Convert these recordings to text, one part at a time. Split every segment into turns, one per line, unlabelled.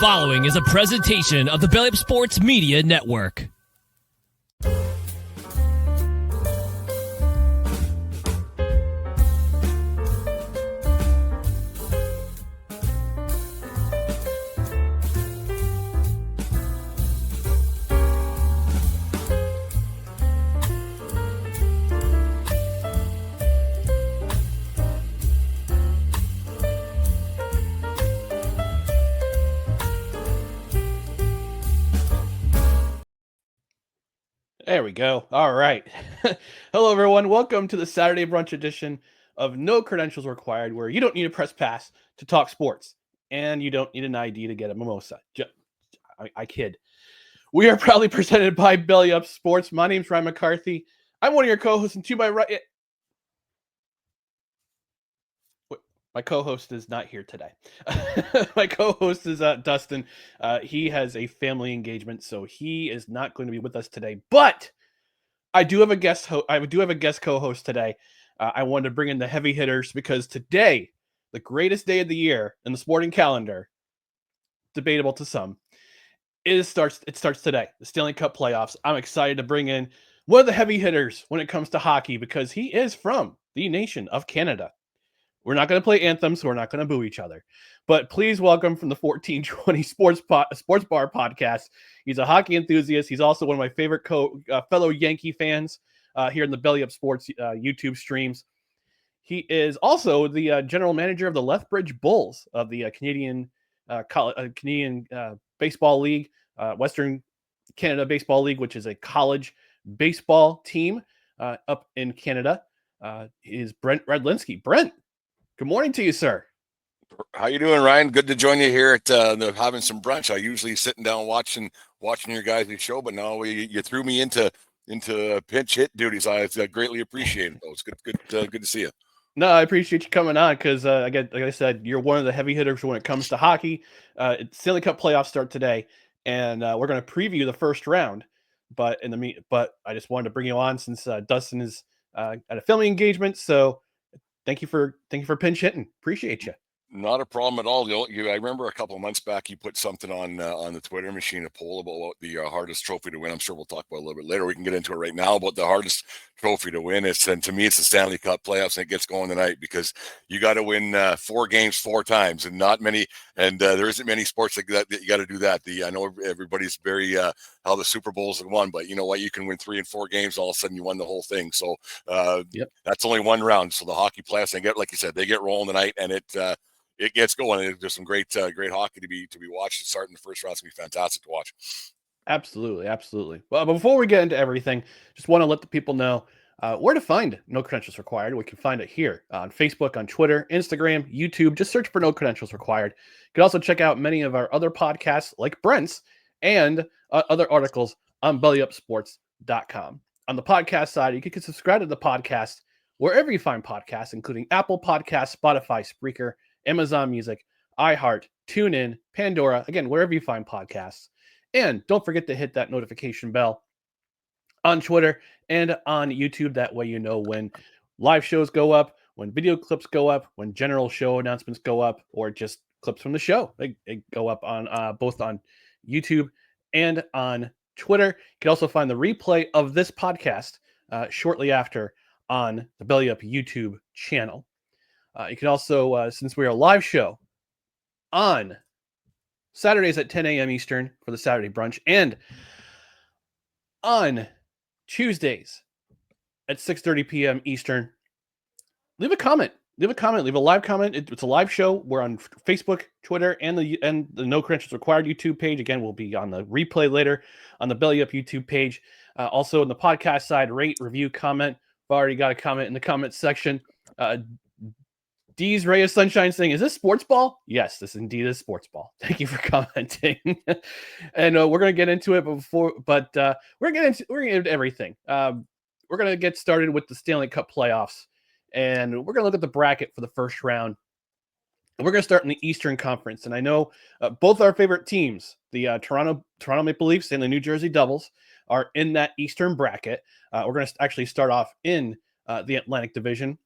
following is a presentation of the Belly Up Sports Media Network.
There we go. All right. Hello, everyone. Welcome to the Saturday brunch edition of No Credentials Required, where you don't need a press pass to talk sports, and you don't need an ID to get a mimosa. I kid. We are proudly presented by Belly Up Sports. My name's Ryan McCarthy. I'm one of your co-hosts, and to my right, my co-host is not here today. My co-host is Dustin. He has a family engagement, so he is not going to be with us today. But I do have a guest. I do have a guest co-host today. I wanted to bring in the heavy hitters because today, the greatest day of the year in the sporting calendar, debatable to some, it starts today. The Stanley Cup playoffs. I'm excited to bring in one of the heavy hitters when it comes to hockey because he is from the nation of Canada. We're not going to play anthems, so we're not going to boo each other. But please welcome from the 1420 Sports Bar podcast. He's a hockey enthusiast. He's also one of my favorite fellow Yankee fans here in the Belly Up Sports YouTube streams. He is also the general manager of the Lethbridge Bulls of the Canadian Baseball League, Western Canada Baseball League, which is a college baseball team up in Canada. Is Brent Radlinsky. Brent, good morning to you, sir.
How you doing, Ryan? Good to join you here at having some brunch. I usually sitting down watching your guys' show, but now you threw me into pinch hit duties. I greatly appreciate it. It's good to see you.
No, I appreciate you coming on because like I said, you're one of the heavy hitters when it comes to hockey. Stanley Cup playoffs start today, and we're going to preview the first round. But I just wanted to bring you on since Dustin is at a filming engagement. So thank you for pinch hitting. Appreciate you.
Not a problem at all. I remember a couple of months back you put something on the Twitter machine, a poll about the hardest trophy to win. I'm sure we'll talk about it a little bit later. We can get into it right now about the hardest trophy to win. And to me, it's the Stanley Cup playoffs, and it gets going tonight because you got to win 4 games 4 times, and not many. And there isn't many sports that you got to do that. I know everybody's very how the Super Bowls have won, but you know what? You can win 3 and 4 games, all of a sudden you won the whole thing. So That's only one round. So the hockey playoffs, like you said, they get rolling tonight, and it gets going. There's some great hockey to be watched. Starting the first round, it's gonna be fantastic to watch.
Absolutely. Well, before we get into everything, just want to let the people know where to find No Credentials Required. We can find it here on Facebook, on Twitter, Instagram, YouTube. Just search for No Credentials Required. You can also check out many of our other podcasts like Brent's and other articles on bellyupsports.com. On the podcast side, you can subscribe to the podcast wherever you find podcasts, including Apple Podcasts, Spotify, Spreaker, Amazon Music, iHeart, TuneIn, Pandora, again, wherever you find podcasts. And don't forget to hit that notification bell on Twitter and on YouTube. That way you know when live shows go up, when video clips go up, when general show announcements go up, or just clips from the show. They go up on both on YouTube and on Twitter. You can also find the replay of this podcast shortly after on the Belly Up YouTube channel. You can also, since we are a live show on Saturdays at 10 a.m. Eastern for the Saturday brunch, and on Tuesdays at 6:30 p.m. Eastern, leave a comment. Leave a live comment. It's a live show. We're on Facebook, Twitter, and the No Credentials Required YouTube page. Again, we'll be on the replay later on the Belly Up YouTube page. Also, on the podcast side, rate, review, comment. I've already got a comment in the comments section. D's Ray of Sunshine saying, "Is this sports ball?" Yes, this indeed is sports ball. Thank you for commenting. And we're going to get into it we're going to get into everything. We're going to get started with the Stanley Cup playoffs, and we're going to look at the bracket for the first round. And we're going to start in the Eastern Conference. And I know both our favorite teams, the Toronto Maple Leafs and the New Jersey Devils, are in that Eastern bracket. We're going to actually start off in the Atlantic Division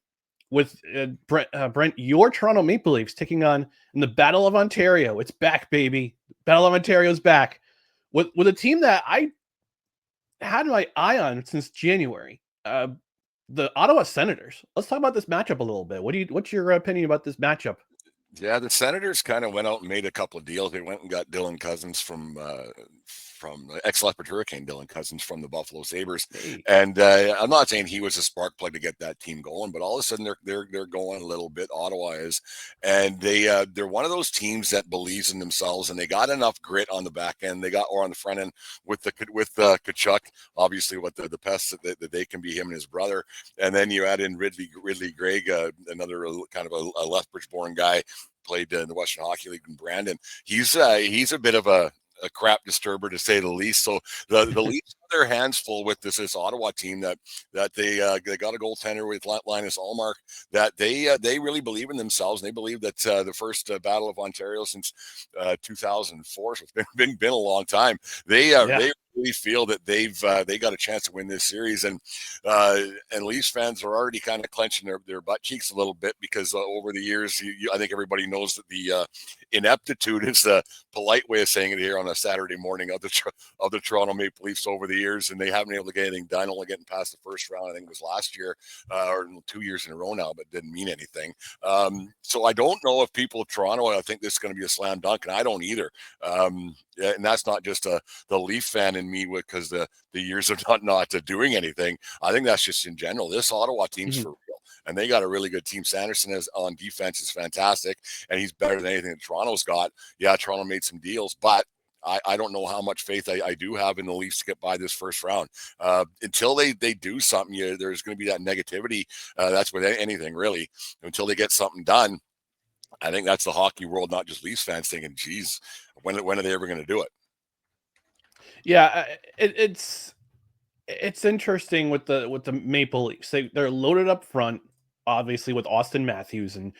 with Brent, your Toronto Maple Leafs taking on in the Battle of Ontario. It's back, baby. Battle of Ontario's back with a team that I had my eye on since January. The Ottawa Senators. Let's talk about this matchup a little bit. What's your opinion about this matchup?
Yeah, the Senators kind of went out and made a couple of deals. They went and got Dylan Cousins from ex-Leopard Hurricane Dylan Cousins from the Buffalo Sabres.
Hey.
And I'm not saying he was a spark plug to get that team going, but all of a sudden they're going a little bit. Ottawa is, and they're one of those teams that believes in themselves, and they got enough grit on the back end. They got or on the front end with Tkachuk, obviously what the pests that they can be, him and his brother, and then you add in Ridley Gregg, another kind of a Lethbridge-born guy. Played in the Western Hockey League in Brandon. He's a bit of a crap disturber to say the least. So the Leafs have their hands full with this Ottawa team that they got a goaltender with Linus Ullmark that they really believe in themselves, and they believe that the first Battle of Ontario since 2004, so it's been a long time. They really feel that they got a chance to win this series, and Leafs fans are already kind of clenching their butt cheeks a little bit because over the years, I think everybody knows that the ineptitude is the polite way of saying it here on a Saturday morning of the Toronto Maple Leafs over the years, and they haven't been able to get anything done. Only getting past the first round, I think it was last year or 2 years in a row now, but didn't mean anything. So I don't know if people of Toronto, I think this is going to be a slam dunk, and I don't either. And that's not just the Leaf fan in me because the years of not doing anything. I think that's just in general. This Ottawa team's for real, and they got a really good team. Sanderson is on defense is fantastic, and he's better than anything that Toronto's got. Yeah, Toronto made some deals, but I don't know how much faith I do have in the Leafs to get by this first round. Until they do something, there's going to be that negativity. That's with anything, really. Until they get something done, I think that's the hockey world, not just Leafs fans thinking, geez, when are they ever going to do it?
Yeah, it's interesting with the Maple Leafs. They're loaded up front, obviously with Austin Matthews and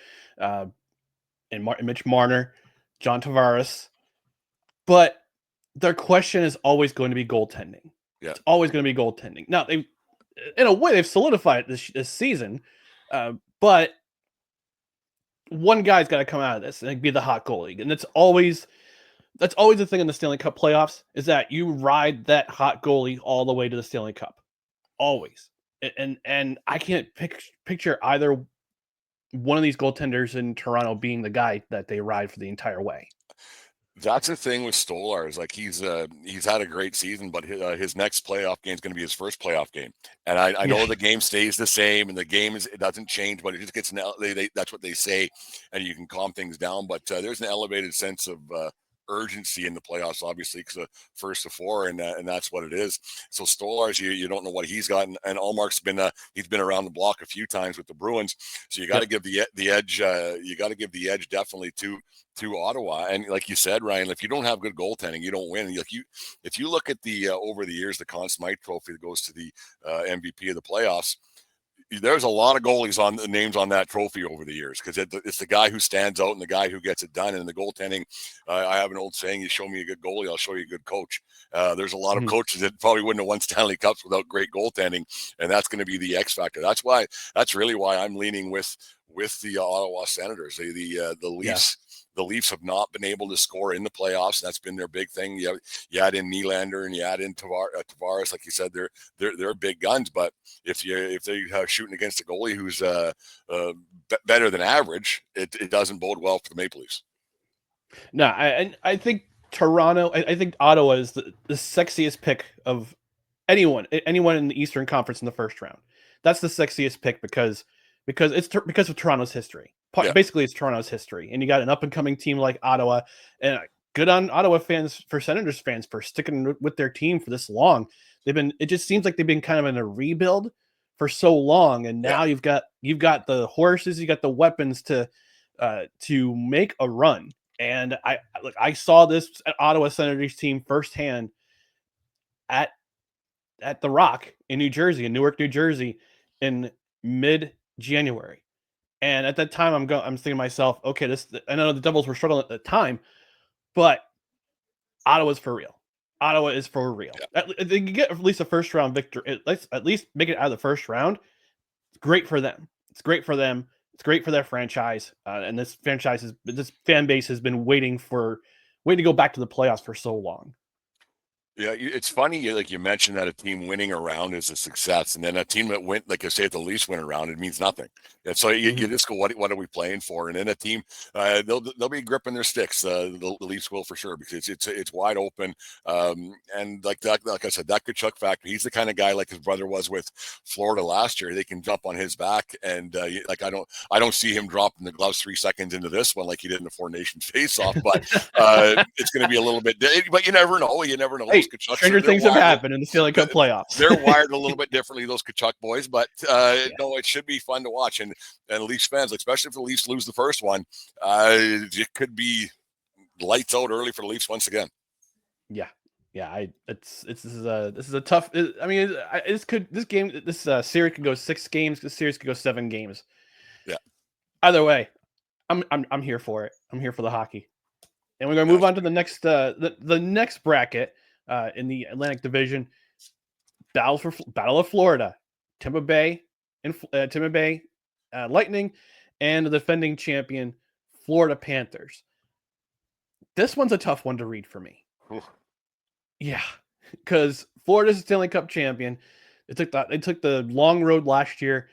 Mitch Marner, John Tavares, but their question is always going to be goaltending.
Yeah,
it's always going to be goaltending. Now in a way, they've solidified it this season, but one guy's got to come out of this and be the hot goalie, and that's always the thing in the Stanley Cup playoffs is that you ride that hot goalie all the way to the Stanley Cup, always. And I can't picture either one of these goaltenders in Toronto being the guy that they ride for the entire way.
That's the thing with Stolarz. Like he's had a great season, but his next playoff game is going to be his first playoff game. And I know the game stays the same, and the game it doesn't change, but it just gets that's what they say, and you can calm things down. But there's an elevated sense of urgency in the playoffs, obviously, because the first of four, and that's what it is. So Stolarz, you don't know what he's got, and Ullmark's he's been around the block a few times with the Bruins, so you got to give the edge. You got to give the edge definitely to Ottawa. And like you said, Ryan, if you don't have good goaltending, you don't win. If you look at the over the years, the Conn Smythe Trophy that goes to the MVP of the playoffs, there's a lot of goalies on the names on that trophy over the years because it's the guy who stands out and the guy who gets it done. And the goaltending, I have an old saying: "You show me a good goalie, I'll show you a good coach." There's a lot of coaches that probably wouldn't have won Stanley Cups without great goaltending, and that's going to be the X factor. That's really why I'm leaning with the Ottawa Senators. The Leafs. Yeah. The Leafs have not been able to score in the playoffs. That's been their big thing. You add in Nylander and you add in Tavares, like you said, they're big guns. But if they're shooting against a goalie who's better than average, it doesn't bode well for the Maple Leafs.
No, I think Toronto. I think Ottawa is the sexiest pick of anyone in the Eastern Conference in the first round. That's the sexiest pick because of Toronto's history. Basically, it's Toronto's history, and you got an up-and-coming team like Ottawa, and good on Ottawa fans for Senators fans for sticking with their team for this long. It just seems like they've been kind of in a rebuild for so long, and now you've got the horses, you got the weapons to make a run. And I saw this Ottawa Senators team firsthand at the Rock in Newark, New Jersey, in mid-January. And at that time, I'm thinking to myself, okay, I know the Devils were struggling at the time, but Ottawa's for real. Ottawa is for real. Yeah. They can get at least a first round victory. At least make it out of the first round. It's great for them. It's great for them. It's great for their franchise. And this fan base has been waiting for waiting to go back to the playoffs for so long.
Yeah, it's funny, like you mentioned, that a team winning a round is a success, and then a team that went, like I say, if the Leafs win a round, it means nothing. And so you just go, what are we playing for? And then a team, they'll be gripping their sticks. The Leafs will for sure, because it's wide open. And like I said, that Tkachuk factor. He's the kind of guy like his brother was with Florida last year. They can jump on his back, and like I don't see him dropping the gloves 3 seconds into this one like he did in the Four Nations face-off. But it's going to be a little bit. But you never know. You never know.
Hey, stranger things have happened in the Stanley Cup playoffs.
They're wired a little bit differently, those Tkachuk boys, but no, it should be fun to watch. And Leafs fans, especially if the Leafs lose the first one, it could be lights out early for the Leafs once again.
Yeah. This is a tough. I mean, this series could go 6 games. This series could go 7 games.
Yeah.
Either way, I'm here for it. I'm here for the hockey. And we're going to move on to the next the next bracket in the Atlantic Division. Battle of Florida, Tampa Bay Lightning, and the defending champion Florida Panthers. This one's a tough one to read for me.
Ooh.
Yeah, because Florida's Stanley Cup champion. They took the long road last year,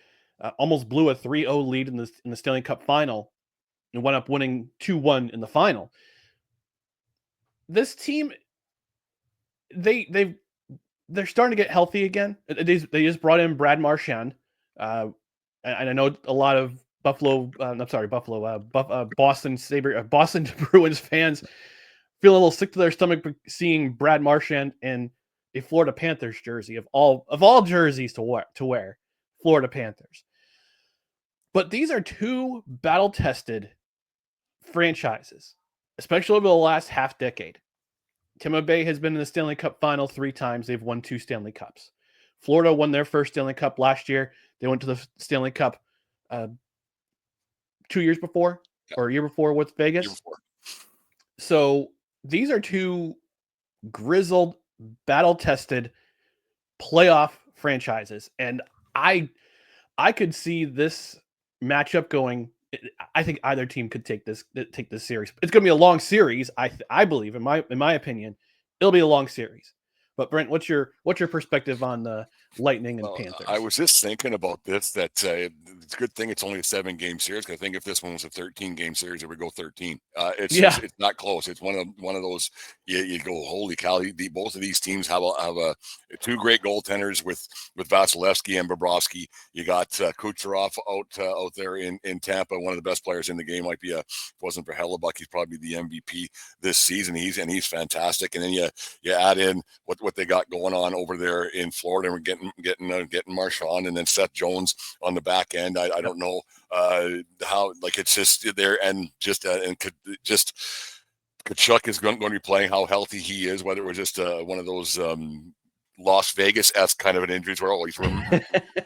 almost blew a 3-0 lead in the Stanley Cup final, and wound up winning 2-1 in the final. This team, they're starting to get healthy again. They just brought in Brad Marchand, and I know a lot of Boston Bruins fans feel a little sick to their stomach seeing Brad Marchand in a Florida Panthers jersey of all jerseys to wear, Florida Panthers. But these are 2 battle-tested franchises, especially over the last half decade. Tampa Bay has been in the Stanley Cup final 3 times. They've won 2 Stanley Cups. Florida won their first Stanley Cup last year. They went to the Stanley Cup 2 years before, or a year before with Vegas. So these are 2 grizzled, battle-tested playoff franchises, and I could see this matchup going. I think either team could take this series. It's going to be a long series. I believe, in my opinion, it'll be a long series. But Brent, what's your perspective on the Lightning and Panthers?
I was just thinking about this. That it's a good thing it's only a 7-game series. I think if this one was a 13-game series, it would go 13. It's not close. It's one of those. You go, holy cow! Both of these teams have 2 great goaltenders with Vasilevsky and Bobrovsky. You got Kucherov out there in Tampa, one of the best players in the game. Might be if it wasn't for Hellebuck, he's probably the MVP this season. He's fantastic. And then you add in what they got going on over there in Florida, and we're getting Marchand and then Seth Jones on the back end. I don't know how, like, it's just there, and just Tkachuk is going to be playing, how healthy he is, whether it was just one of those Las Vegas-esque kind of an injury where he's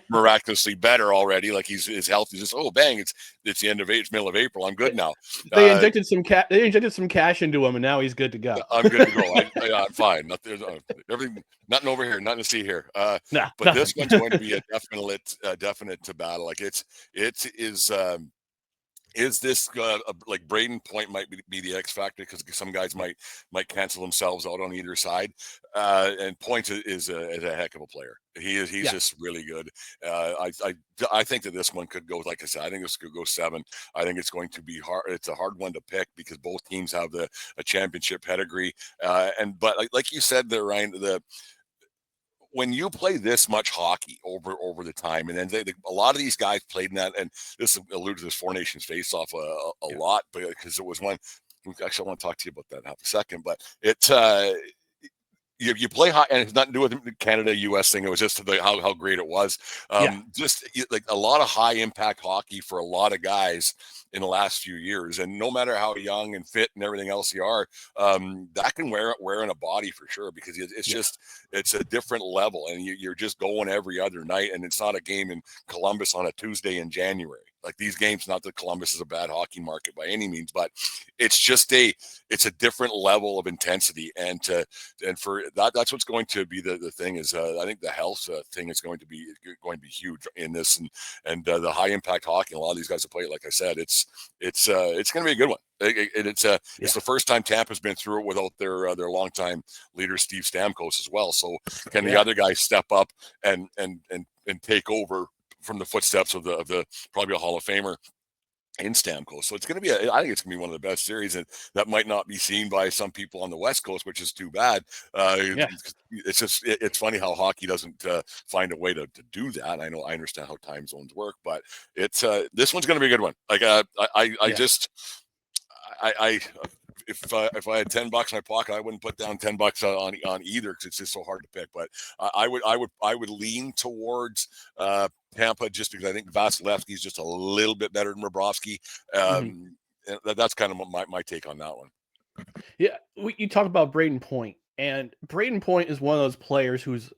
miraculously better already, like his health is just bang, it's the end of middle of April, I'm good now.
They injected some cash into him, and now he's good to go.
I'm good to go. I'm fine. Nothing over here, nothing to see here. But nothing. This one's going to be a definite to battle. Like it is this like Braden Point might be the X factor, because some guys might cancel themselves out on either side. And Point is a heck of a player. He's just really good. I think that this one could go, like I said, I think this could go 7. I think it's going to be hard. It's a hard one to pick because both teams have a championship pedigree. But like you said there, Ryan, when you play this much hockey over the time, and then a lot of these guys played in that, and this alludes to this Four Nations face-off a lot, because it was one. Actually, I want to talk to you about that in half a second, but you play high, and it's nothing to do with the Canada-US thing. It was just how great it was. Just like a lot of high impact hockey for a lot of guys in the last few years. And no matter how young and fit and everything else you are, that can wear in a body for sure, because it's a different level, and you're just going every other night, and it's not a game in Columbus on a Tuesday in January. Like these games, not that Columbus is a bad hockey market by any means, but it's a different level of intensity. And for that's what's going to be the thing is, I think the health thing is going to be huge in this, and the high impact hockey. And a lot of these guys have played, like I said, it's going to be a good one. It's the first time Tampa's been through it without their longtime leader Steve Stamkos as well. So can the other guys step up and take over from the footsteps of the probably a Hall of Famer in Stamkos? So it's going to be I think it's going to be one of the best series, and that might not be seen by some people on the West Coast, which is too bad. It's just it's funny how hockey doesn't find a way to do that. I understand how time zones work, but it's this one's going to be a good one. Like if I had $10 in my pocket, I wouldn't put down $10 on either, because it's just so hard to pick. But I would lean towards Tampa, just because I think Vasilevsky is just a little bit better than Bobrovsky. And that's kind of my take on that one.
Yeah, you talked about Braden Point, and Braden Point is one of those players who's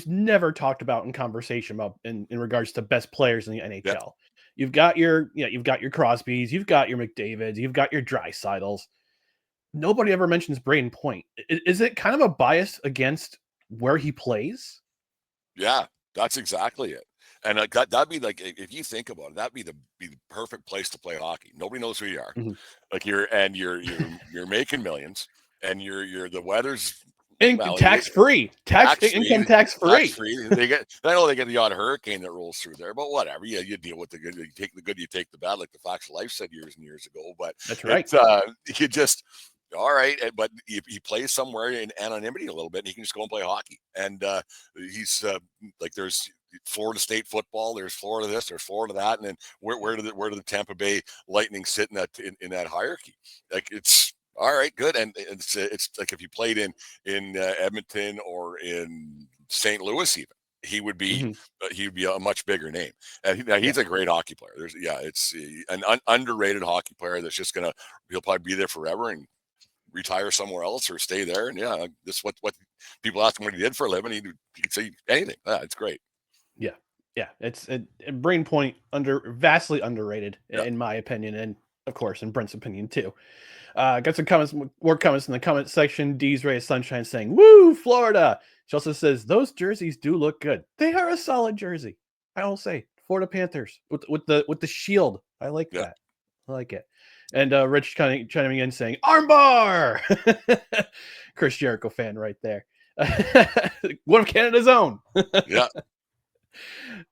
never talked about in conversation about in regards to best players in the NHL. Yeah. You've got your Crosbys, you've got your McDavids, you've got your Dreisaitl's. Nobody ever mentions Braden Point. Is it kind of a bias against where he plays?
Yeah, that's exactly it. And that'd be like, if you think about it, that'd be the perfect place to play hockey. Nobody knows who you are. Mm-hmm. Like you're making millions, and the weather's
tax-free. Income tax-free.
I know they get the odd hurricane that rolls through there, but whatever. Yeah, you deal with the good. You take the good, you take the bad, like the Facts of Life said years and years ago. But
that's right.
You just, all right, but he plays somewhere in anonymity a little bit, and he can just go and play hockey. And he's like, there's Florida State football, there's Florida this, there's Florida that, and then where do the Tampa Bay Lightning sit in that hierarchy? Like, it's all right, good. And it's like if you played in Edmonton or in St. Louis, even he would be a much bigger name. And he's a great hockey player. It's an underrated hockey player that's just he'll probably be there forever and retire somewhere else or stay there. And this what people ask him what he did for a living. He could say anything. It's great.
Yeah. It's Braden Point vastly underrated in my opinion, and of course in Brent's opinion too. Got some more comments in the comment section. D's Ray of Sunshine saying, "Woo, Florida." She also says, "Those jerseys do look good. They are a solid jersey. I will say, Florida Panthers with the shield. I like that. I like it." And Rich chiming in saying, "Armbar." Chris Jericho fan right there. One of Canada's own.
Yeah.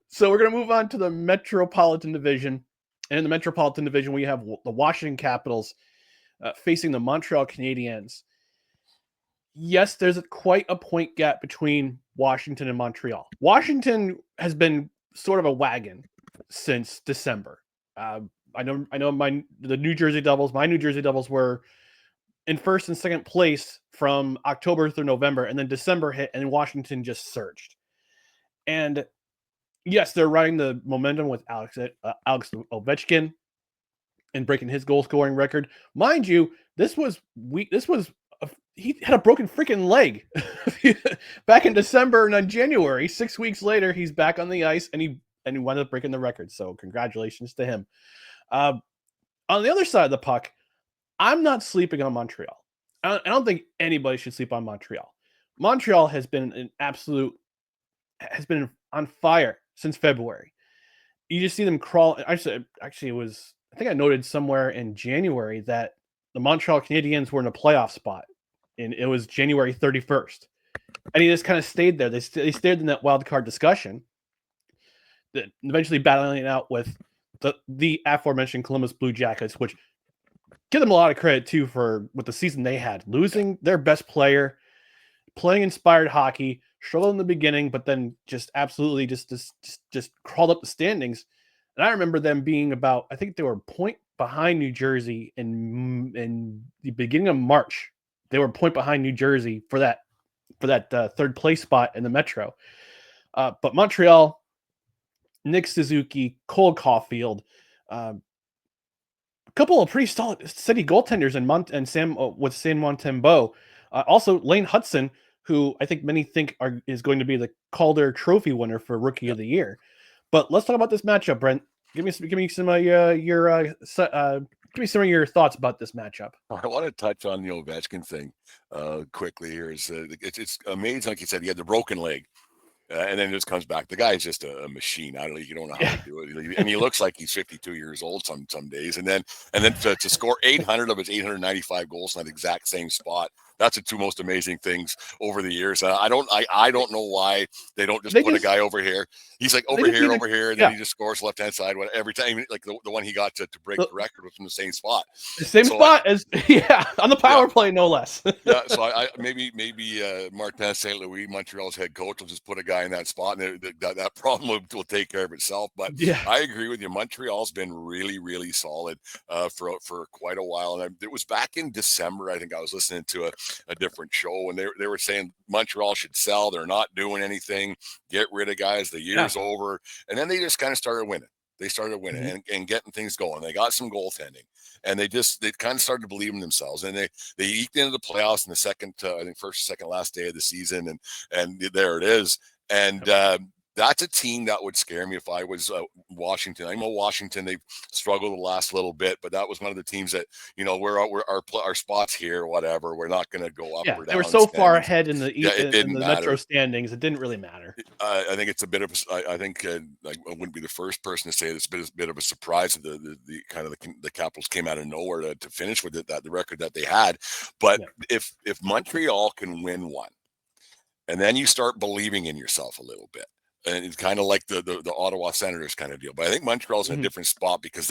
So we're gonna move on to the Metropolitan Division, and in the Metropolitan Division we have the Washington Capitals facing the Montreal Canadiens. Yes, there's quite a point gap between Washington and Montreal. Washington has been sort of a wagon since December. I know the New Jersey Devils. My New Jersey Devils were in first and second place from October through November, and then December hit, and Washington just surged. And yes, they're riding the momentum with Alex Ovechkin and breaking his goal scoring record. Mind you, he had a broken freaking leg back in December, and on January, 6 weeks later, he's back on the ice, and he wound up breaking the record. So congratulations to him. On the other side of the puck, I'm not sleeping on Montreal. I don't think anybody should sleep on Montreal. Montreal has been on fire since February. You just see them crawl. Actually, I think I noted somewhere in January that the Montreal Canadiens were in a playoff spot, and it was January 31st. And he just kind of stayed there. They stayed in that wild card discussion, eventually battling it out with the aforementioned Columbus Blue Jackets, which give them a lot of credit too for with the season they had, losing their best player, playing inspired hockey, struggled in the beginning, but then just absolutely just crawled up the standings. And I remember them being about, I think they were a point behind New Jersey in the beginning of March. They were a point behind New Jersey for that third place spot in the Metro. But Montreal, Nick Suzuki, Cole Caulfield, a couple of pretty solid city goaltenders and Sam Montembeault. Also Lane Hudson, who I think many think is going to be the Calder Trophy winner for Rookie of the Year. But let's talk about this matchup, Brent. Give me some of your thoughts about this matchup.
I want to touch on the Ovechkin thing quickly here. It's amazing, like you said, he had the broken leg. And then it just comes back. The guy is just a machine. I don't know. You don't know how to do it, and he looks like he's 52 years old some days. And then to score 800 of his 895 goals in that exact same spot. That's the two most amazing things over the years. I don't know why they don't just put a guy over here. He's like over here, and then he just scores left hand side every time. Like the one he got to break the record was from the same spot.
The same spot as on the power play, no less.
Yeah, so I maybe Martin St. Louis, Montreal's head coach, will just put a guy in that spot, and that problem will take care of itself. But I agree with you. Montreal's been really, really solid for quite a while, and it was back in December. I think I was listening to a different show, and they were saying Montreal should sell. They're not doing anything. Get rid of guys. The year's over, and then they just kind of started winning. They started winning and getting things going. They got some goaltending, and they kind of started to believe in themselves. And they eked into the playoffs in the second, I think first, second, last day of the season, and there it is. And that's a team that would scare me if I was Washington. I know Washington, they've struggled the last little bit, but that was one of the teams that, we're our spots here, whatever. We're not going to go up or down.
They were so far ahead in the Metro standings, it didn't really matter.
I think it's a bit of I wouldn't be the first person to say it's a bit of a surprise that the Capitals came out of nowhere to finish with the record that they had. But if Montreal can win one, and then you start believing in yourself a little bit. And it's kind of like the Ottawa Senators kind of deal. But I think Montreal's in a different spot because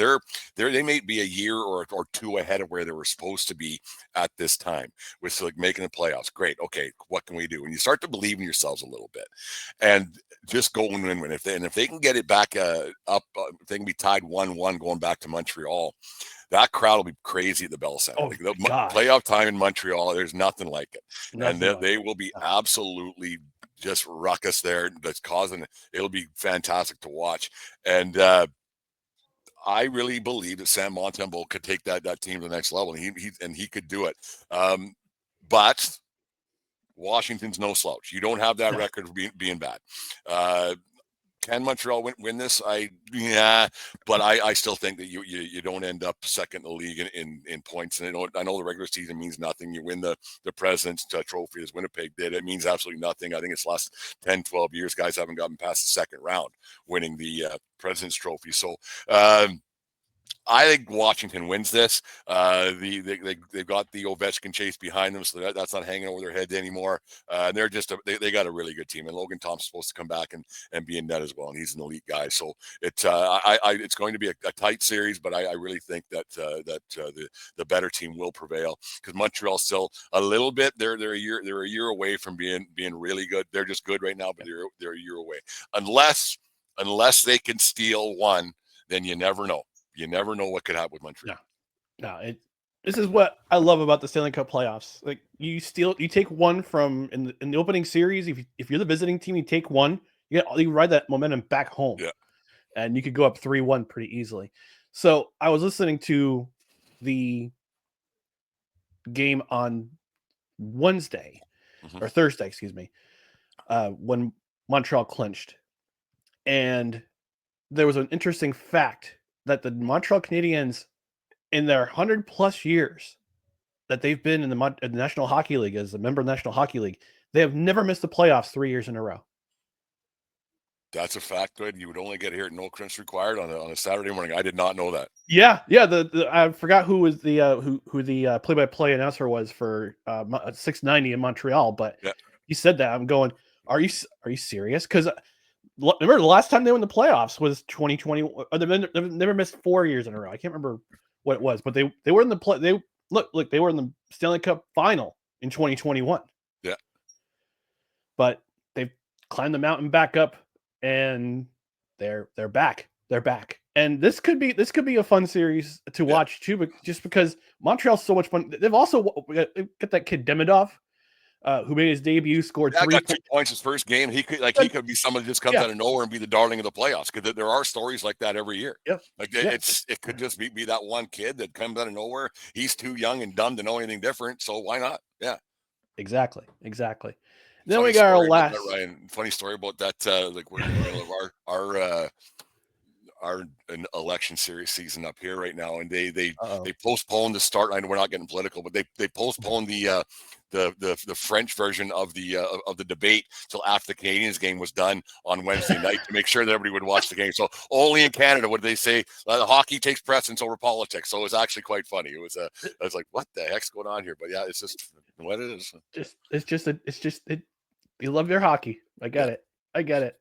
they may be a year or two ahead of where they were supposed to be at this time with like making the playoffs. Great. Okay. What can we do? And you start to believe in yourselves a little bit and just go and win. If they can get it back up, if they can be tied 1-1 going back to Montreal, that crowd will be crazy at the Bell Center. Playoff time in Montreal, there's nothing like it. They will be absolutely just ruckus there. That's it'll be fantastic to watch. And I really believe that Sam Montembeault could take that team to the next level, and he could do it. But Washington's no slouch. You don't have that record of being bad. Can Montreal win this? But I still think that you don't end up second in the league in points. And I know the regular season means nothing. You win the President's Trophy as Winnipeg did. It means absolutely nothing. I think it's the last 10, 12 years, guys haven't gotten past the second round winning the President's Trophy. So I think Washington wins this. They've got the Ovechkin chase behind them, so that's not hanging over their heads anymore. They're just they got a really good team, and Logan Thompson's supposed to come back and be in net as well, and he's an elite guy. So it's going to be a tight series, but I really think that the better team will prevail because Montreal's still a little bit. They're a year away from being really good. They're just good right now, but they're a year away. Unless they can steal one, then you never know. You never know what could happen with Montreal.
No. This is what I love about the Stanley Cup playoffs. Like you take one from in the opening series. If you're the visiting team, you take one. You ride that momentum back home. Yeah, and you could go up 3-1 pretty easily. So I was listening to the game on Wednesday or Thursday, excuse me, when Montreal clinched, and there was an interesting fact that the Montreal Canadiens, in their 100+ years that they've been in the National Hockey League as a member of the National Hockey League, they have never missed the playoffs 3 years in a row.
That's a fact, good. You would only get here at no credits required on a Saturday morning. I did not know that.
Yeah. I forgot who was the who the play-by-play announcer was for 690 in Montreal, but he said that. I'm going, are you serious? Because remember the last time they won the playoffs was 2020. They've never missed 4 years in a row. I can't remember what it was, but they were in the they were in the Stanley Cup final in 2021.
Yeah,
but they've climbed the mountain back up, and they're back. They're back, and this could be a fun series to watch too. But just because Montreal's so much fun, they've also got that kid Demidov. Who made his debut, scored 3
got 2 points his first game. He could be someone who just comes out of nowhere and be the darling of the playoffs because there are stories like that every year.
Yeah,
it could just be that one kid that comes out of nowhere. He's too young and dumb to know anything different, so why not? Yeah,
exactly. Then we got our last.
Ryan. Funny story about that. Like we're in the middle of our election series season up here right now, and they postponed the start. I know we're not getting political, but they postponed the French version of the debate till after the Canadiens game was done on Wednesday night to make sure that everybody would watch the game. So only in Canada would they say the hockey takes precedence over politics. So it was actually quite funny. It was I was like, what the heck's going on here? But yeah, it's just what it is.
It's just you love your hockey. I get it.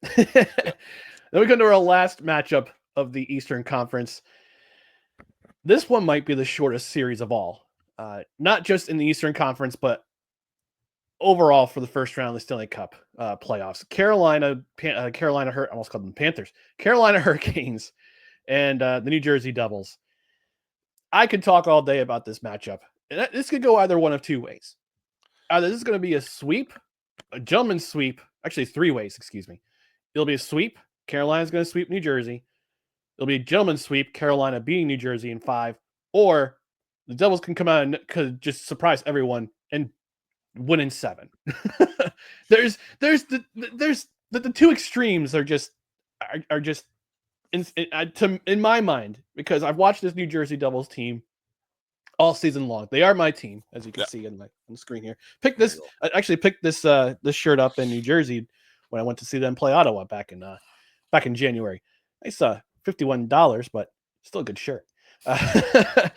Then we come to our last matchup of the Eastern Conference. This one might be the shortest series of all, not just in the Eastern Conference, but overall for the first round of the Stanley Cup playoffs. Carolina Hurricanes and the New Jersey Devils. I could talk all day about this matchup. And this could go either one of two ways. Either this is going to be a sweep, a gentleman's sweep, actually 3 ways, excuse me. It'll be a sweep. Carolina's going to sweep New Jersey. It'll be a gentleman's sweep, Carolina beating New Jersey in 5, or the Devils can come out and could just surprise everyone and win in 7. There's the two extremes are just in my mind, because I've watched this New Jersey Devils team all season long. They are my team, as you can see on the screen here. I actually picked this shirt up in New Jersey when I went to see them play Ottawa back in January. I saw $51, but still a good shirt. But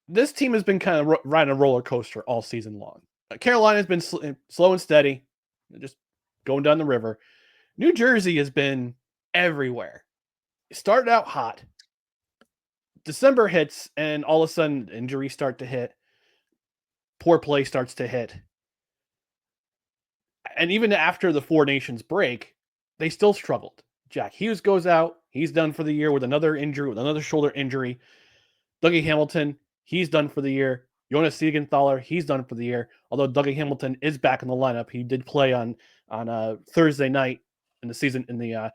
this team has been kind of riding a roller coaster all season long. Carolina's been slow and steady, just going down the river. New Jersey has been everywhere. It started out hot. December hits, and all of a sudden injuries start to hit. Poor play starts to hit. And even after the Four Nations break, they still struggled. Jack Hughes goes out. He's done for the year with another injury, with another shoulder injury. Dougie Hamilton, he's done for the year. Jonas Siegenthaler, he's done for the year. Although Dougie Hamilton is back in the lineup, he did play on Thursday night in the season in the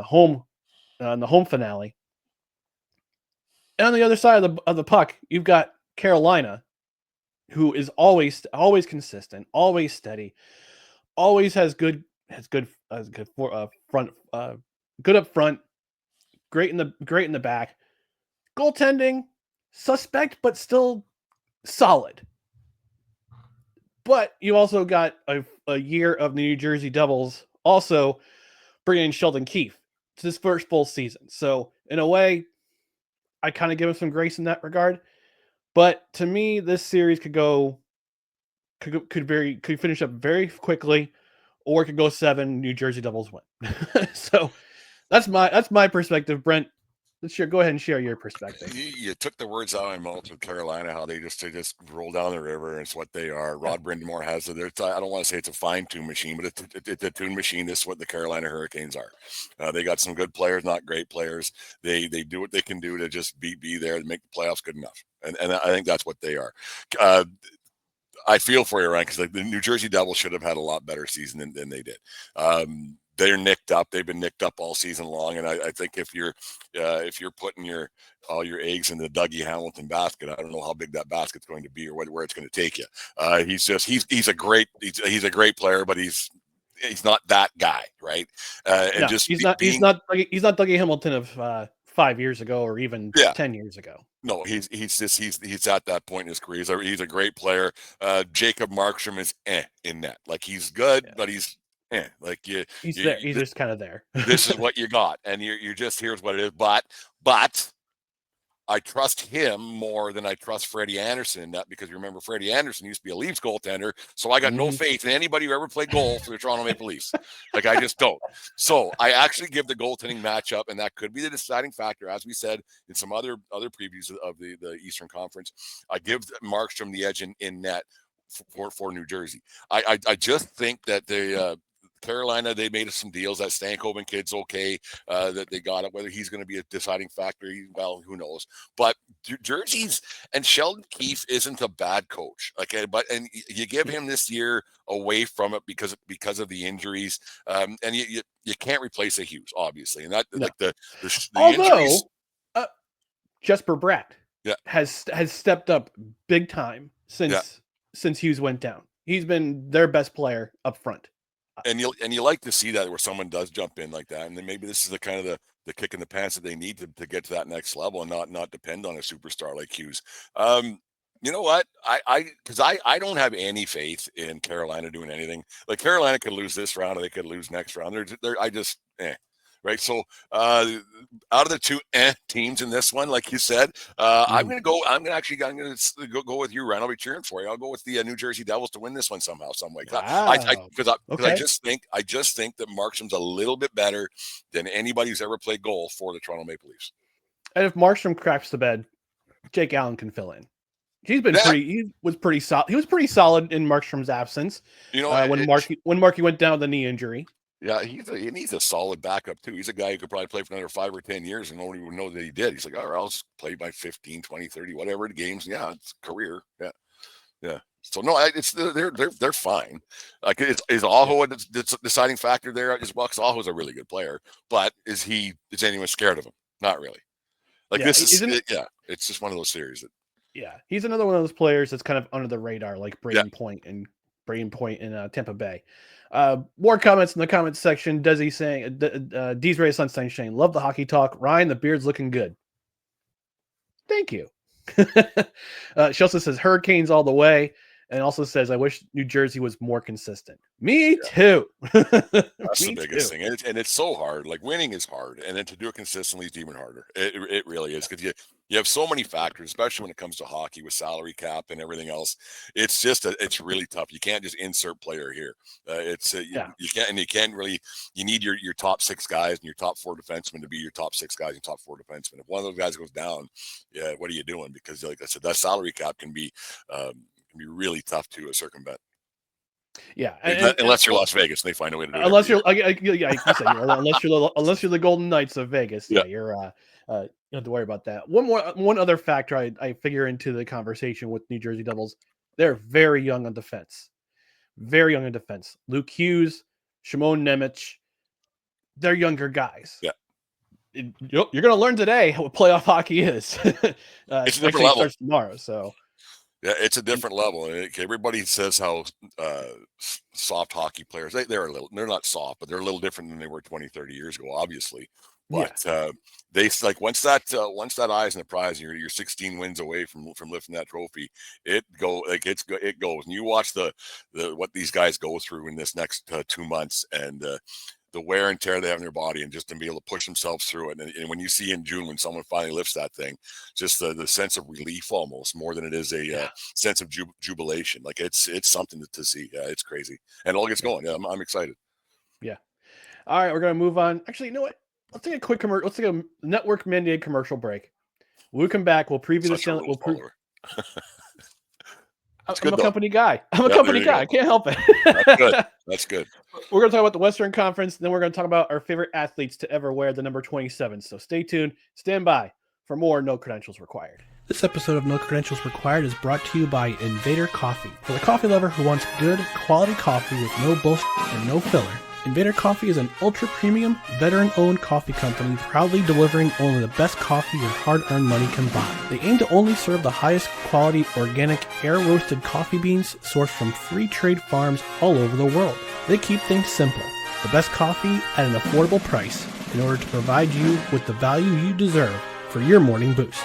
home finale. And on the other side of the puck, you've got Carolina, who is always consistent, always steady, always has good front, good up front, great in the back. Goaltending, suspect, but still solid. But you also got a year of the New Jersey Devils also bringing in Sheldon Keefe to his first full season. So in a way, I kind of give him some grace in that regard. But to me, this series could finish up very quickly, or it could go 7. New Jersey Devils win. So that's my perspective, Brent. Go ahead and share your perspective.
You took the words out of my mouth with Carolina, how they just roll down the river, and it's what they are. Rod Brindamore has it. I don't want to say it's a fine-tune machine, but it's a tune machine. This is what the Carolina Hurricanes are. They got some good players, not great players. They do what they can do to just be there and make the playoffs good enough. And I think that's what they are. I feel for you, Ryan, because the New Jersey Devils should have had a lot better season than they did. They're nicked up. They've been nicked up all season long, and I think if you're putting all your eggs in the Dougie Hamilton basket, I don't know how big that basket's going to be or where it's going to take you. He's a great player, but he's not that guy, right? And
no, he's not Dougie Hamilton of 5 years ago or even 10 years ago.
No, he's at that point in his career. He's a great player. Jacob Markstrom is in net. Like he's good, but he's like
he's there. He's just kind of there.
This is what you got, and you're just here's what it is. But I trust him more than I trust Freddie Anderson in that, because remember, Freddie Anderson used to be a Leafs goaltender, so I got no faith in anybody who ever played goal for the Toronto Maple Leafs. Like I just don't. So I actually give the goaltending matchup, and that could be the deciding factor, as we said in some other previews of the Eastern Conference. I give Markstrom the edge in net for New Jersey. I just think that they. Carolina, they made some deals. That Stankoven kid's okay. That they got it. Whether he's going to be a deciding factor, well, who knows? But Jersey's and Sheldon Keefe isn't a bad coach. But you give him this year away from it because of the injuries, and you can't replace a Hughes, obviously, and that like the injuries.
Jesper Bratt has stepped up big time since since Hughes went down. He's been their best player up front.
And you like to see that where someone does jump in like that, and then maybe this is the kind of the kick in the pants that they need to get to that next level and not depend on a superstar like Hughes. You know what? I don't have any faith in Carolina doing anything. Like Carolina could lose this round, or they could lose next round. Right. So out of the two teams in this one, like you said, I'm going to go with you, Ryan. I'll be cheering for you. I'll go with the New Jersey Devils to win this one somehow, some way. Because I just think that Markstrom's a little bit better than anybody who's ever played goal for the Toronto Maple Leafs.
And if Markstrom cracks the bed, Jake Allen can fill in. He was pretty solid. He was pretty solid in Markstrom's absence. When Markey went down with the knee injury.
Yeah, he needs a solid backup, too. He's a guy who could probably play for another 5 or 10 years and nobody would know that he did. He's like, all right, I'll just play by 15, 20, 30, whatever the games. Yeah, it's a career. Yeah. Yeah. So, no, they're fine. Like, is Aho a deciding factor there as well? Because Aho's a really good player. But is anyone scared of him? Not really. It's just one of those series.
He's another one of those players that's kind of under the radar, like Braden Point in Tampa Bay. More comments in the comments section. Desi saying, D's Ray Sunstein saying, love the hockey talk. Ryan, the beard's looking good. Thank you. She also says Hurricanes all the way. And also says, I wish New Jersey was more consistent. Me too.
That's the biggest thing. And it's so hard. Like, winning is hard. And then to do it consistently is even harder. It really is. Because you have so many factors, especially when it comes to hockey with salary cap and everything else. It's really tough. You can't just insert player here. You can't really, you need your top 6 guys and your top 4 defensemen to be your top 6 guys and top 4 defensemen. If one of those guys goes down, what are you doing? Because like I said, that salary cap can be really tough to circumvent.
Yeah,
unless you're Las Vegas and they find a way to do it.
Unless you're the Golden Knights of Vegas, you don't have to worry about that. One other factor I figure into the conversation with New Jersey Devils, they're very young on defense. Very young on defense. Luke Hughes, Shimon Nemec, they're younger guys.
Yeah.
You're going to learn today what playoff hockey is.
It's a different level.
Starts tomorrow, so.
Yeah, it's a different level. Everybody says how soft hockey players, they're not soft, but they're a little different than they were 20, 30 years ago, obviously. But they like once that eye's in the prize, and you're 16 wins away from lifting that trophy, it goes. And you watch the what these guys go through in this next 2 months, and the wear and tear they have in their body, and just to be able to push themselves through it. And when you see in June when someone finally lifts that thing, just the sense of relief almost more than it is a sense of jubilation. Like it's something to see. It's crazy, and it all gets going. I'm excited.
Yeah. All right, we're gonna move on. Actually, you know what? Let's take a quick commercial. Let's take a network mandated commercial break. When we come back, we'll preview the Stanley. I'm a company guy. I can't help it.
That's good. That's good.
We're going to talk about the Western Conference. Then we're going to talk about our favorite athletes to ever wear the number 27. So stay tuned. Stand by for more No Credentials Required. This episode of No Credentials Required is brought to you by Invader Coffee. For the coffee lover who wants good, quality coffee with no bullshit and no filler, Invader Coffee is an ultra-premium, veteran-owned coffee company proudly delivering only the best coffee your hard-earned money can buy. They aim to only serve the highest quality, organic, air-roasted coffee beans sourced from free trade farms all over the world. They keep things simple. The best coffee at an affordable price in order to provide you with the value you deserve for your morning boost.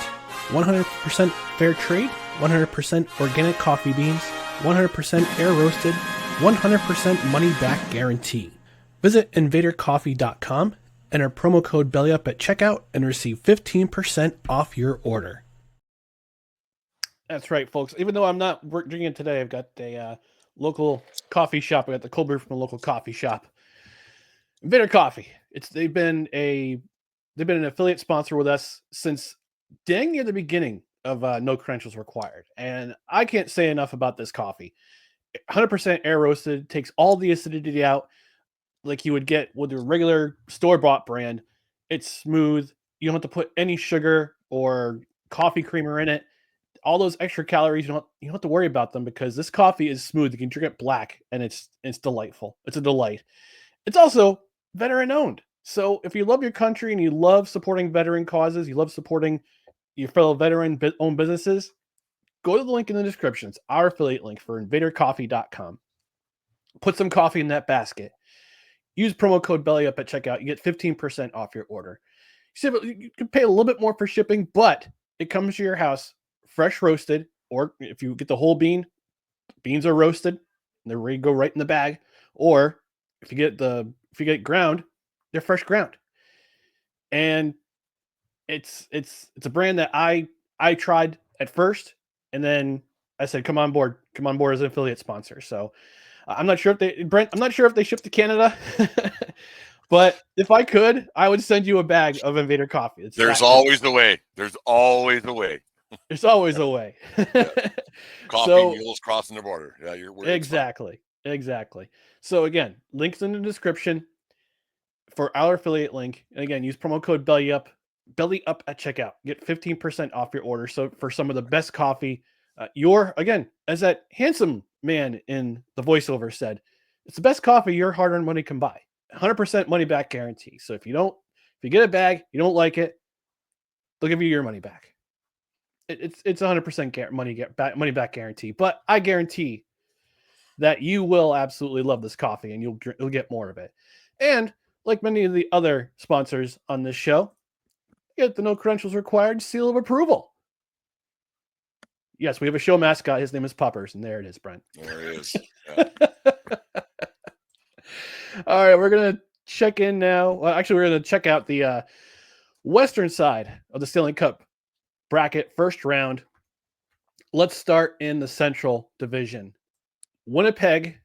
100% fair trade, 100% organic coffee beans, 100% air-roasted, 100% money-back guarantee. Visit invadercoffee.com, enter promo code BELLYUP at checkout, and receive 15% off your order. That's right, folks. Even though I'm not drinking today, I've got a local coffee shop. I got the cold brew from a local coffee shop. Invader Coffee. They've been an affiliate sponsor with us since dang near the beginning of No Credentials Required, and I can't say enough about this coffee. 100% air roasted, takes all the acidity out like you would get with your regular store-bought brand. It's smooth. You don't have to put any sugar or coffee creamer in it. All those extra calories, you don't have to worry about them because this coffee is smooth. You can drink it black, and it's delightful. It's a delight. It's also veteran-owned. So if you love your country and you love supporting veteran causes, you love supporting your fellow veteran-owned businesses, go to the link in the description. It's our affiliate link for invadercoffee.com. Put some coffee in that basket. Use promo code BELLYUP at checkout. You get 15% off your order. You can pay a little bit more for shipping, but it comes to your house fresh roasted, or if you get the whole bean, beans are roasted and they're ready to go right in the bag. Or if you get ground, they're fresh ground. And it's a brand that I tried at first, and then I said, come on board as an affiliate sponsor. So I'm not sure if they ship to Canada, but if I could, I would send you a bag of Invader coffee.
There's always a way. There's always a way.
There's always a way.
Coffee mules crossing the border. Yeah,
exactly. So again, links in the description for our affiliate link. And again, use promo code BELLYUP at checkout. Get 15% off your order. So for some of the best coffee, as that handsome man in the voiceover said, it's the best coffee your hard-earned money can buy. 100% money back guarantee. So if you get a bag, you don't like it, they'll give you your money back. It's 100% money back guarantee. But I guarantee that you will absolutely love this coffee and you'll get more of it. And like many of the other sponsors on this show, get the no credentials required seal of approval. Yes, we have a show mascot. His name is Puppers, and there it is, Brent.
There it is. Yeah.
All right, we're going to check in now. Well, actually, we're going to check out the western side of the Stanley Cup bracket, first round. Let's start in the Central Division. The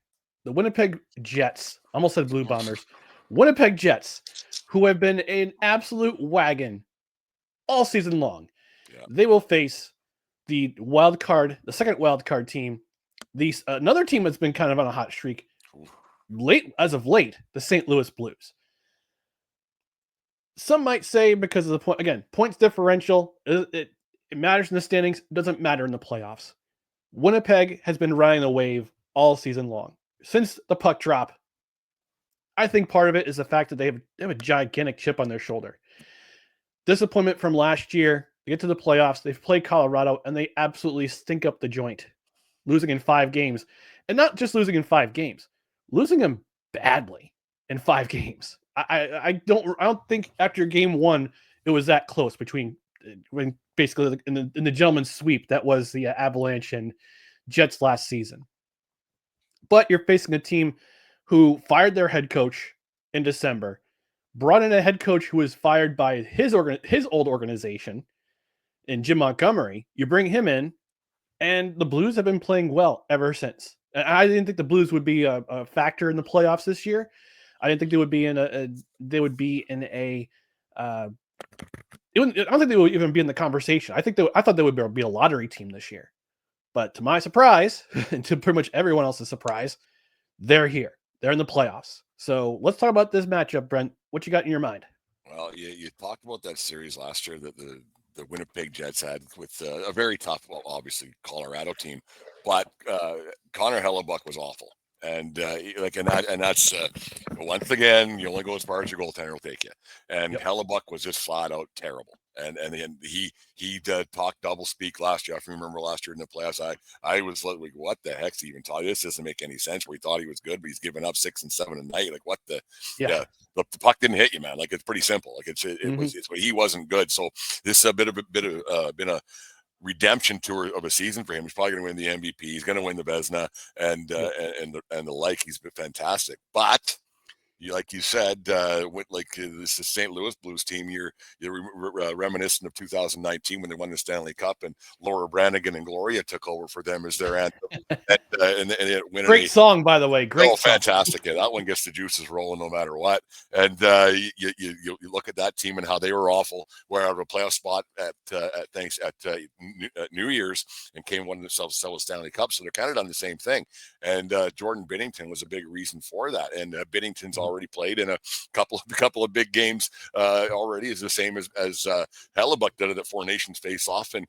Winnipeg Jets, almost said Blue Bombers, Winnipeg Jets, who have been an absolute wagon all season long. Yeah. They will face the second wild card team, another team that's been kind of on a hot streak as of late, the St. Louis Blues. Some might say because of the points differential, it matters in the standings, it doesn't matter in the playoffs. Winnipeg has been riding the wave all season long. Since the puck drop, I think part of it is the fact that they have a gigantic chip on their shoulder. Disappointment from last year. They get to the playoffs. They've played Colorado, and they absolutely stink up the joint, losing in 5 games. And not just losing in 5 games, losing them badly in 5 games. I don't think after game 1 it was that close when basically in the gentleman's sweep that was the Avalanche and Jets last season. But you're facing a team who fired their head coach in December, brought in a head coach who was fired by his old organization in Jim Montgomery. You bring him in, and the Blues have been playing well ever since. I didn't think the Blues would be a factor in the playoffs this year. I didn't think they would be I don't think they would even be in the conversation. I thought they would be a lottery team this year. But to my surprise, and to pretty much everyone else's surprise, they're here. They're in the playoffs. So let's talk about this matchup, Brent. What you got in your mind?
Well, you talked about that series last year that the Winnipeg Jets had with a very tough, obviously Colorado team, but Connor Hellebuck was awful. And that's once again, you only go as far as your goaltender will take you. And yep. Hellebuck was just flat out terrible. And then he talked double speak last year. If you remember last year in the playoffs, I was like, what the heck's he even talking? This doesn't make any sense. We thought he was good, but he's giving up 6 and 7 a night. Like what the the puck didn't hit you, man. Like it's pretty simple. Like he wasn't good. So this is a bit of been a redemption tour of a season for him. He's probably going to win the MVP. He's going to win the Vezina and the like. He's been fantastic, but like you said, this is St. Louis Blues team. You're reminiscent of 2019 when they won the Stanley Cup and Laura Branigan and Gloria took over for them as their anthem.
Great song, by the way. Great song.
Fantastic. Yeah, that one gets the juices rolling no matter what. And you look at that team and how they were awful. Were out of a playoff spot at New Year's and won themselves a Stanley Cup. So they're kind of done the same thing. And Jordan Binnington was a big reason for that. And Binnington's already played in a couple of big games already. Is the same as Hellebuck did it at Four Nations face-off. And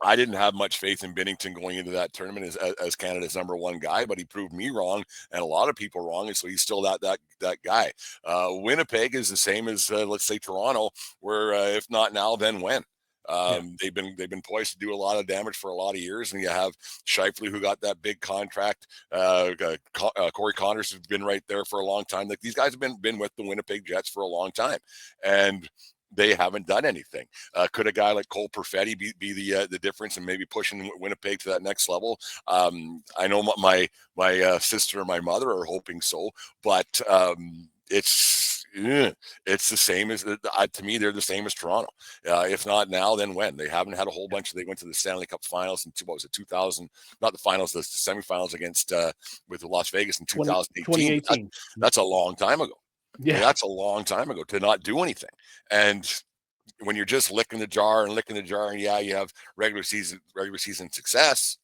I didn't have much faith in Binnington going into that tournament as Canada's #1 guy, but he proved me wrong and a lot of people wrong, and so he's still that guy. Winnipeg is the same as let's say Toronto, where if not now, then when? They've been poised to do a lot of damage for a lot of years, and you have Scheifele, who got that big contract. Corey Connors has been right there for a long time. Like, these guys have been with the Winnipeg Jets for a long time, and they haven't done anything. Could a guy like Cole Perfetti be the difference and maybe pushing Winnipeg to that next level? I know my sister and my mother are hoping so, but it's the same as to me. They're the same as Toronto. If not now, then when? They haven't had a whole bunch. They went to the Stanley Cup Finals in 2000, not the finals, the semifinals against with Las Vegas in 2018.
2018.
That's a long time ago.
Yeah,
that's a long time ago to not do anything. And when you're just licking the jar, and yeah, you have regular season success,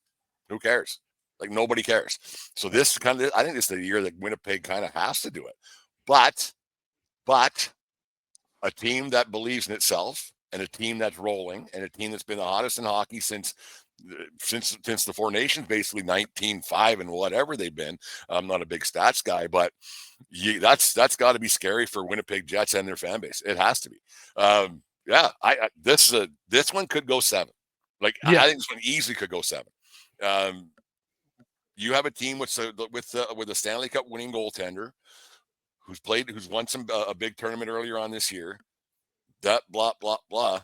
who cares? Like, nobody cares. So this I think this is the year that Winnipeg kind of has to do it. But a team that believes in itself, and a team that's rolling, and a team that's been the hottest in hockey since the Four Nations, basically 19-5 and whatever they've been. I'm not a big stats guy, but that's got to be scary for Winnipeg Jets and their fan base. It has to be. This one could go 7. Like, I think this one easily could go 7. You have a team with a Stanley Cup winning goaltender who's won a big tournament earlier on this year. That blah blah blah.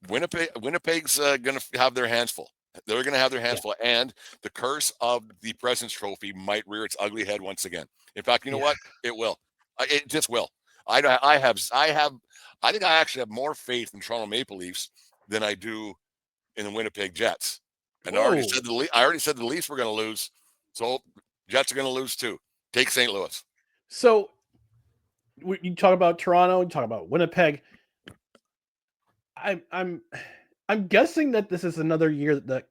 Winnipeg's going to have their hands full. They're going to have their hands full, and the curse of the President's Trophy might rear its ugly head once again. In fact, you know what? It will. It just will. I think I actually have more faith in Toronto Maple Leafs than I do in the Winnipeg Jets. And I already said the Leafs were going to lose, so Jets are going to lose too. Take St. Louis.
So you talk about Toronto, you talk about Winnipeg. I'm guessing that this is another year that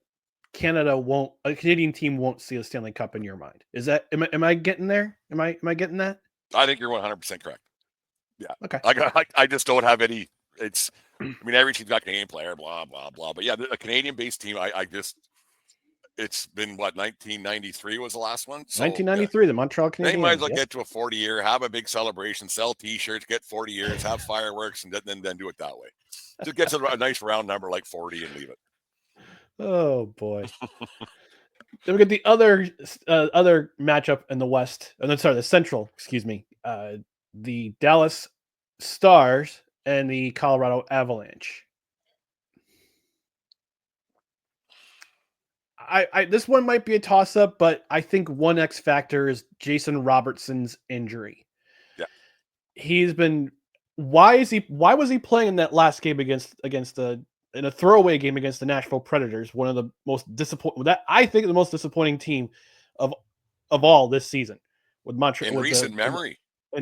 a Canadian team won't see a Stanley Cup in your mind. Is that am I getting there? Am I getting that?
I think you're 100% correct. Yeah.
Okay.
I just don't have any. Every team's got a Canadian player, blah blah blah. But yeah, a Canadian-based team. It's been 1993 was the last one. So,
1993, the Montreal Canadiens.
They might as well get to a 40-year, have a big celebration, sell T-shirts, get 40 years, have fireworks, and then do it that way. Just get to a nice round number like 40 and leave it.
Oh boy. Then we get the other matchup in the West, and the Central. Excuse me. The Dallas Stars and the Colorado Avalanche. This one might be a toss-up, but I think one X factor is Jason Robertson's injury.
Yeah.
He's been why was he playing in that last game in a throwaway game against the Nashville Predators, one of the most the most disappointing team of all this season with Montreal
in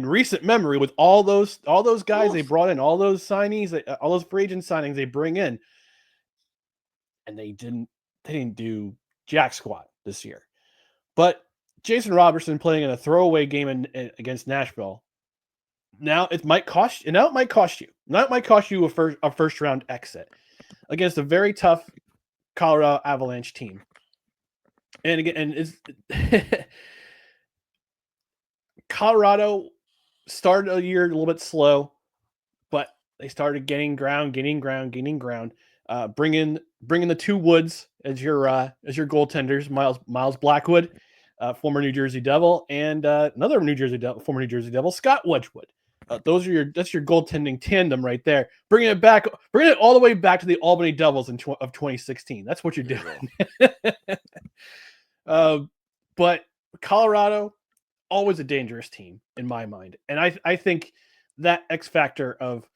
recent
memory with all those guys they brought in, all those signings, all those free agent signings they bring in, and they didn't do jack squat this year. But Jason Robertson playing in a throwaway game against Nashville, now it might cost you. Now it might cost you a first round exit against a very tough Colorado Avalanche team. And again, Colorado started a year a little bit slow, but they started gaining ground. Bring in the two Woods as your goaltenders, Miles Blackwood, former New Jersey Devil, and another former New Jersey Devil, Scott Wedgwood. That's your goaltending tandem right there. Bringing it all the way back to the Albany Devils of 2016. That's what you're doing. But Colorado, always a dangerous team in my mind, and I think that X factor of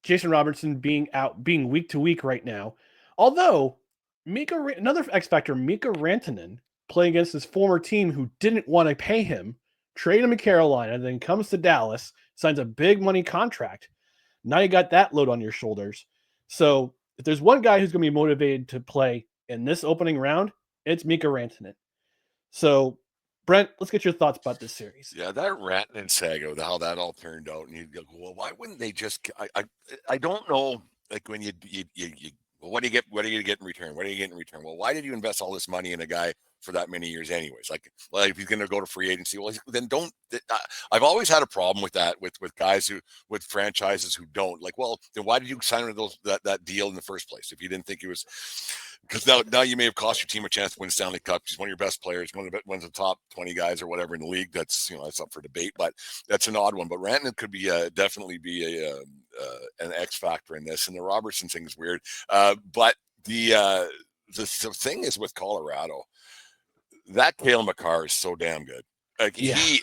Jason Robertson being week to week right now. Although another X factor, Mika Rantanen, playing against his former team who didn't want to pay him, trade him to Carolina, then comes to Dallas, signs a big money contract. Now you got that load on your shoulders. So if there's one guy who's going to be motivated to play in this opening round, it's Mika Rantanen. So, Brent, let's get your thoughts about this series.
Yeah, that Rantanen saga, how that all turned out, and you go, well, why wouldn't they just? I don't know. Like, when you what do you get in return? What do you get in return? Well, why did you invest all this money in a guy for that many years anyways. Like if he's going to go to free agency, well, then don't. I've always had a problem with that with guys with franchises who don't. Like, well, then why did you sign that deal in the first place if you didn't think it was? Because now you may have cost your team a chance to win Stanley Cup. He's one of your best players, one of the top 20 guys or whatever in the league. That's that's up for debate, but that's an odd one. But Rantanen could be definitely be an X factor in this, and the Robertson thing is weird. But the thing is with Colorado, that Cale Makar is so damn good. Like he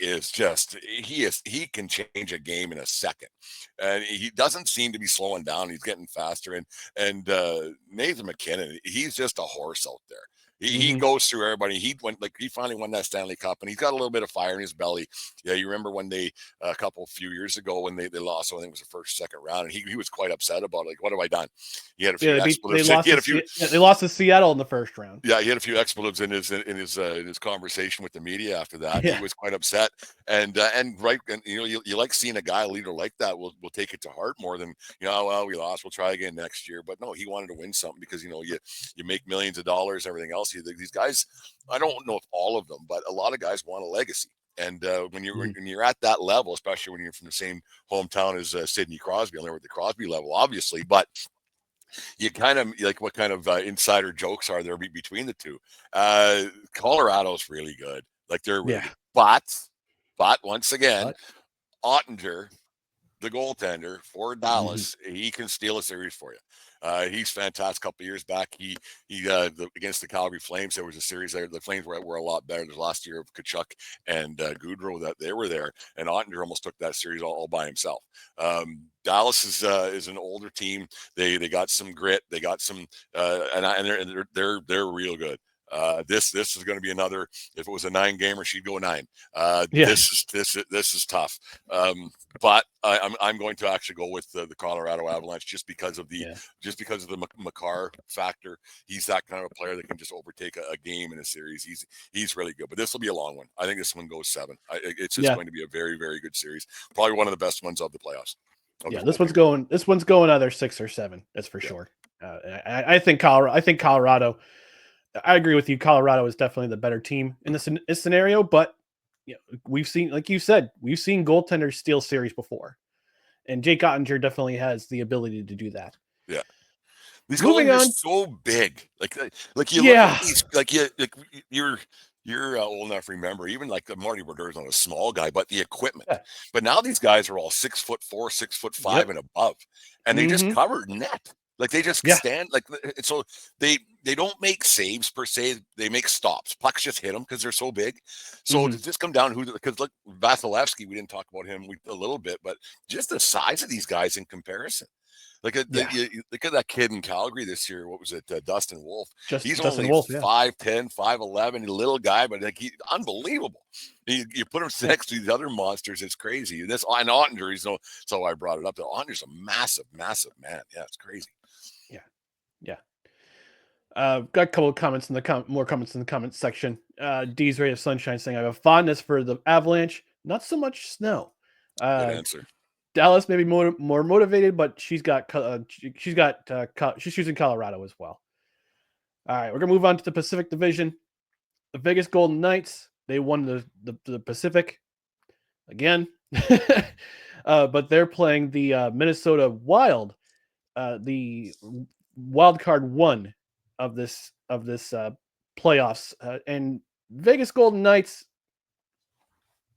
can change a game in a second, and he doesn't seem to be slowing down. He's getting faster, and Nathan McKinnon, he's just a horse out there. He goes through everybody. He finally won that Stanley Cup, and he's got a little bit of fire in his belly. Yeah, you remember when they a few years ago when they lost, so I think it was the first, second round, and he was quite upset about it. Like, what have I done? He had a few expletives.
They lost to Seattle in the first round.
Yeah, he had a few expletives in his conversation with the media after that. Yeah. He was quite upset, and you like seeing a guy, a leader like that will take it to heart more than well, we lost, we'll try again next year. But no, he wanted to win something because you make millions of dollars, everything else. These guys, I don't know if all of them, but a lot of guys want a legacy. And when you're at that level, especially when you're from the same hometown as Sidney Crosby, I'll never at the Crosby level, obviously, but you kind of like what kind of insider jokes are there between the two. Colorado's really good. Like they're really good. But once again, Ottinger, the goaltender for Dallas, he can steal a series for you. He's fantastic. A couple of years back, he against the Calgary Flames, there was a series there. The Flames were a lot better. There's last year of Tkachuk and Goudreau that they were there, and Ottinger almost took that series all by himself. Dallas is an older team. They got some grit. They got some and they're real good. This is going to be another. If it was a 9-gamer, she'd go 9. This is tough. But I'm going to actually go with the Colorado Avalanche just because of the Makar factor. He's that kind of a player that can just overtake a game in a series. He's really good. But this will be a long one. I think this one goes 7. It's just going to be a very, very good series. Probably one of the best ones of the playoffs.
This one's going either 6 or 7. That's for sure. I think Colorado. I agree with you. Colorado is definitely the better team in this scenario, but we've seen, like you said, goaltenders steal series before, and Jake Ottinger definitely has the ability to do that.
Yeah, these goaltenders are so big. Like you look at these, you're old enough to remember, even like Marty Brodeur not a small guy, but the equipment. Yeah. But now these guys are all 6'4", 6'5", and above, and they just cover net. Like they just stand so they don't make saves per se. They make stops. Pucks just hit them because they're so big. So to just come down because look, Vasilevsky, we didn't talk about him a little bit, but just the size of these guys in comparison. Look at that kid in Calgary this year. What was it? Dustin Wolf. He's only 5'10", 5'11", a little guy, but he's unbelievable. You put him next to these other monsters, it's crazy. And Ottinger, so I brought it up. Ottinger's a massive, massive man. Yeah, it's crazy.
Got a couple of comments more comments in the comments section. D's Ray of Sunshine saying, I have a fondness for the Avalanche, not so much Snow.
Good answer.
Dallas may be more motivated, but she's choosing Colorado as well. All right, we're gonna move on to the Pacific Division. The Vegas Golden Knights, they won the Pacific again, but they're playing the Minnesota Wild, the wild card 1 of this playoffs, and Vegas Golden Knights,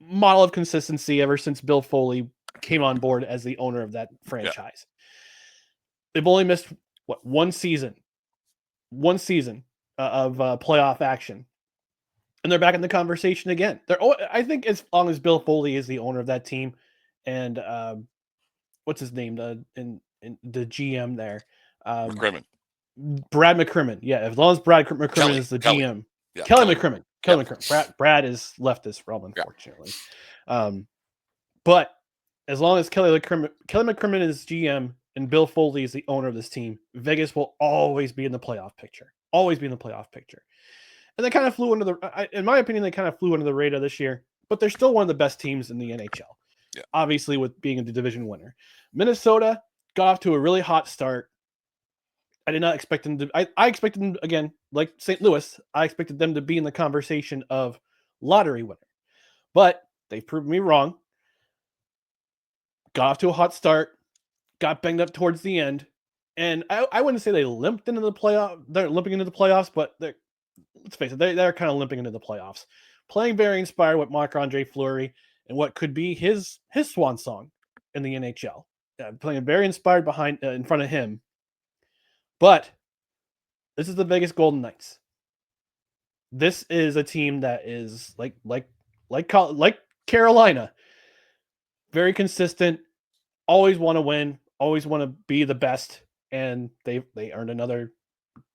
model of consistency ever since Bill Foley came on board as the owner of that franchise. They've only missed one season of playoff action, and they're back in the conversation again. I think as long as Bill Foley is the owner of that team, and what's his name, the GM there,
McCrimmon.
Brad McCrimmon. Yeah, as long as Brad McCrimmon is the GM. Yeah, Kelly McCrimmon. Brad has left this realm, unfortunately. But as long as Kelly McCrimmon is GM and Bill Foley is the owner of this team, Vegas will always be in the playoff picture. And they kind of flew in my opinion, they kind of flew under the radar this year, but they're still one of the best teams in the NHL. Yeah. Obviously, with being the division winner. Minnesota got off to a really hot start. I did not expect them to. I expected them, again, like St. Louis, I expected them to be in the conversation of lottery winner. But they proved me wrong. Got off to a hot start, got banged up towards the end. And I wouldn't say they limped into the playoff. They're limping into the playoffs, but let's face it, they're kind of limping into the playoffs. Playing very inspired with Marc-Andre Fleury and what could be his swan song in the NHL. Playing very inspired in front of him. But this is the Vegas Golden Knights. This is a team that is like Carolina, very consistent, always want to win, always want to be the best, and they earned another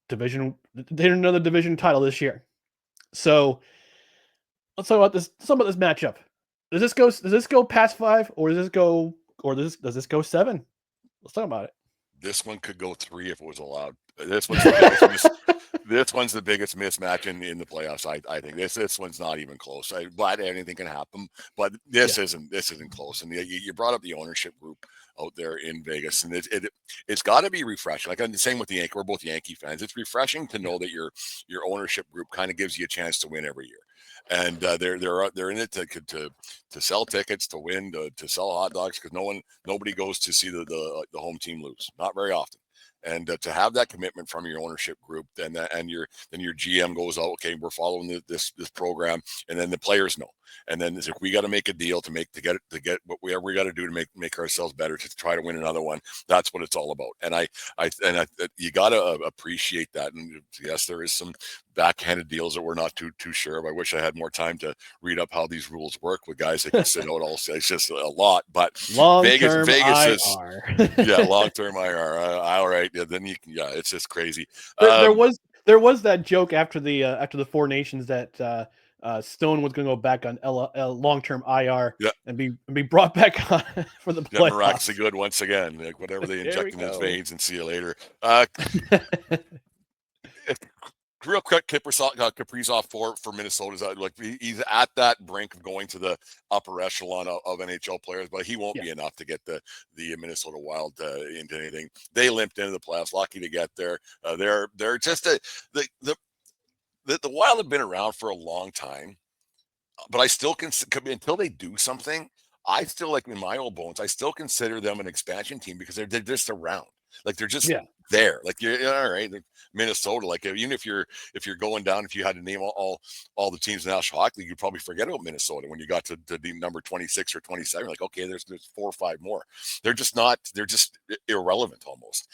division. They earned another division title this year. So let's talk about this. Let's talk about this matchup. Does this go past 5, or does this go 7? Let's talk about it.
This one could go 3 if it was allowed. This one's the biggest mismatch in the playoffs. I think this one's not even close. But anything can happen. But this isn't close. And you brought up the ownership group out there in Vegas, and it's got to be refreshing. Like, I'm the same with the Yankee. We're both Yankee fans. It's refreshing to know that your ownership group kind of gives you a chance to win every year. And they're in it to sell tickets, to win, to sell hot dogs, because nobody goes to see the home team lose. Not very often. And to have that commitment from your ownership group, then your GM goes out, okay, we're following this program, and then the players know. And then it's like, we got to make a deal to get whatever we got to do to make ourselves better, to try to win another one. That's what it's all about. And I you got to appreciate that. And yes, there is some backhanded deals that we're not too sure of. I wish I had more time to read up how these rules work with guys that can sit out all. It's just a lot. But Vegas is long-term IR. All right, yeah. Then it's just crazy.
There was that joke after the Four Nations that Stone was going to go back on long-term IR and be brought back on for the playoffs.
Miraculously good once again. Like, whatever they inject in his veins, and see you later. Real quick, Kaprizov for Minnesota. Like, he's at that brink of going to the upper echelon of NHL players, but he won't be enough to get the Minnesota Wild into anything. They limped into the playoffs, lucky to get there. They're just the Wild have been around for a long time, but I still until they do something, I still, like, in my old bones, I still consider them an expansion team, because they're just around. Like, they're just there. Like, you're all right. Minnesota, like, even if you're going down, if you had to name all the teams in the National Hockey League, you'd probably forget about Minnesota when you got to the number 26 or 27. Like, okay, there's 4 or 5 more. They're just irrelevant almost.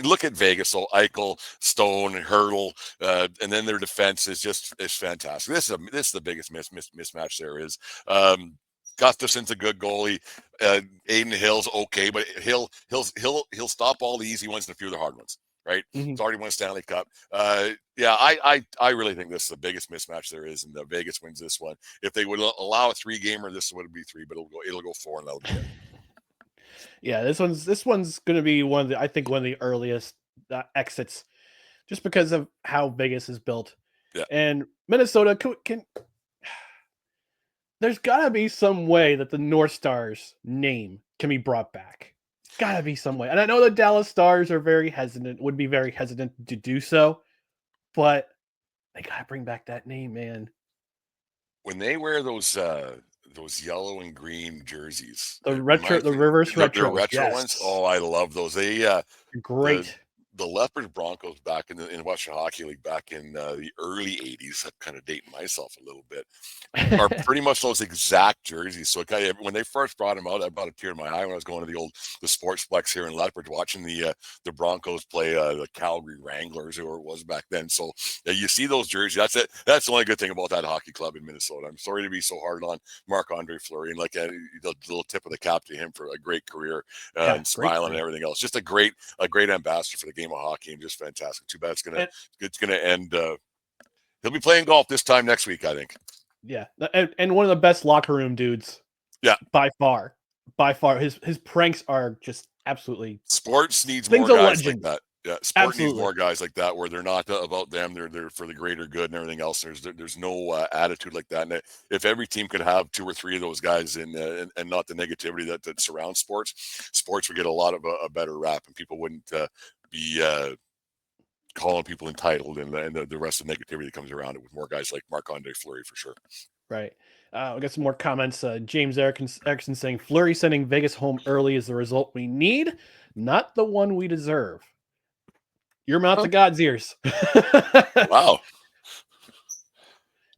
Look at Vegas, so Eichel, Stone, Hurdle, and then their defense is fantastic. This is the biggest mismatch there is. Gustafson's a good goalie. Aiden Hill's okay, but he'll stop all the easy ones and a few of the hard ones. Right?
Mm-hmm.
He's already won a Stanley Cup. I really think this is the biggest mismatch there is, and Vegas wins this one. If they would allow a 3-gamer, this would be 3, but it'll go 4, and that'll be it.
Yeah, this one's going to be one of the earliest exits, just because of how Vegas is built.
Yeah.
And Minnesota can there's got to be some way that the North Stars name can be brought back. Got to be some way. And I know the Dallas Stars would be very hesitant to do so, but they got to bring back that name, man.
When they wear those yellow and green jerseys,
the reverse retro
ones. Oh, I love those. They
great.
The Leopards Broncos back in Western Hockey League back in the early 80s, I'm kind of dating myself a little bit, are pretty much those exact jerseys. So when they first brought them out, I brought a tear in my eye when I was going to the Sportsplex here in Lethbridge, watching the Broncos play the Calgary Wranglers, or it was back then. So you see those jerseys. That's it. That's the only good thing about that hockey club in Minnesota. I'm sorry to be so hard on Marc-Andre Fleury, and like the little tip of the cap to him for a great career and smiling and everything else. Just a great ambassador for the game of hockey, and just fantastic. Too bad it's gonna end. He'll be playing golf this time next week, I think.
Yeah, and one of the best locker room dudes.
Yeah,
by far. His pranks are just absolutely.
Sports needs more guys like that. Yeah, sport needs more guys like that, where they're not about them; they're for the greater good and everything else. There's no attitude like that. And if every team could have 2 or 3 of those guys, and not the negativity that surrounds sports would get a lot of a better rap, and people wouldn't be calling people entitled and the rest of the negativity that comes around it with more guys like Marc-Andre Fleury for sure.
Right. We got some more comments. James Erickson saying Fleury sending Vegas home early is the result we need, not the one we deserve. Your mouth to God's ears.
Wow.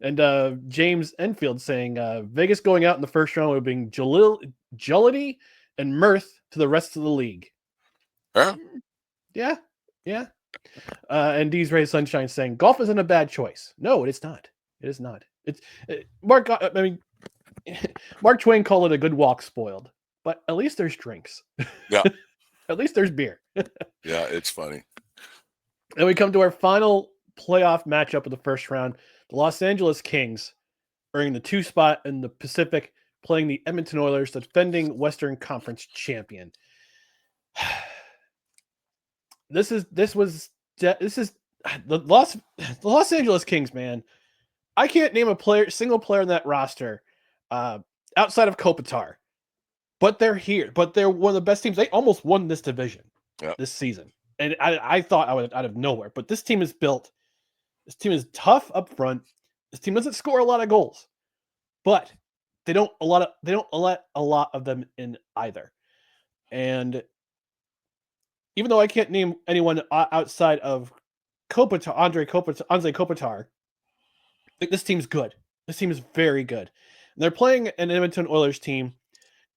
And James Enfield saying Vegas going out in the first round would bring jollity and mirth to the rest of the league.
Huh?
Yeah. And D's Ray Sunshine saying golf isn't a bad choice. No, it is not. It is not. It's Mark. I mean, Mark Twain called it a good walk spoiled, but at least there's drinks.
Yeah.
At least there's beer.
Yeah, it's funny.
And we come to our final playoff matchup of the first round. The Los Angeles Kings earning the 2 spot in the Pacific, playing the Edmonton Oilers, the defending Western Conference champion. This is the Los Angeles Kings, man. I can't name a single player in that roster outside of Kopitar, but they're here. But they're one of the best teams. They almost won this division this season, and I thought I would out of nowhere. But this team is built. This team is tough up front. This team doesn't score a lot of goals, but they don't let a lot of them in either. And even though I can't name anyone outside of Kopitar, Andre Kopitar, I think this team's good. This team is very good. And they're playing an Edmonton Oilers team.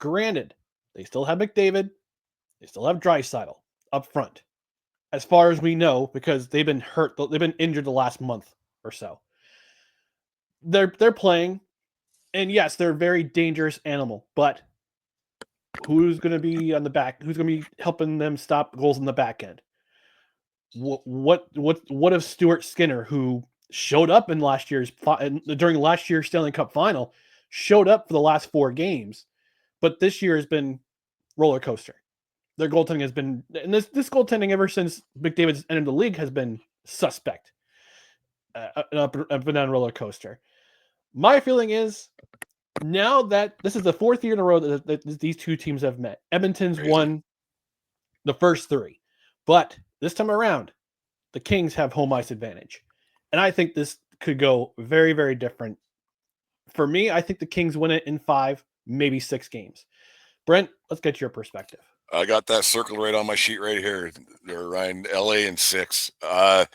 Granted, they still have McDavid. They still have Draisaitl up front, as far as we know, because they've been hurt. They've been injured the last month or so. They're playing, and yes, they're a very dangerous animal. But who's going to be on the back? Who's going to be helping them stop goals in the back end? What if Stuart Skinner, who showed up in during last year's Stanley Cup final, showed up for the last 4 games, but this year has been roller coaster. Their goaltending has been, and this goaltending ever since McDavid's entered the league has been suspect, up and down roller coaster. My feeling is now that this is the 4th year in a row that these two teams have met. Edmonton's won the first 3, but this time around, the Kings have home ice advantage. And I think this could go very, very different. For me, I think the Kings win it in 5, maybe 6 games. Brent, let's get your perspective.
I got that circled right on my sheet right here. They're Ryan, LA in 6. LA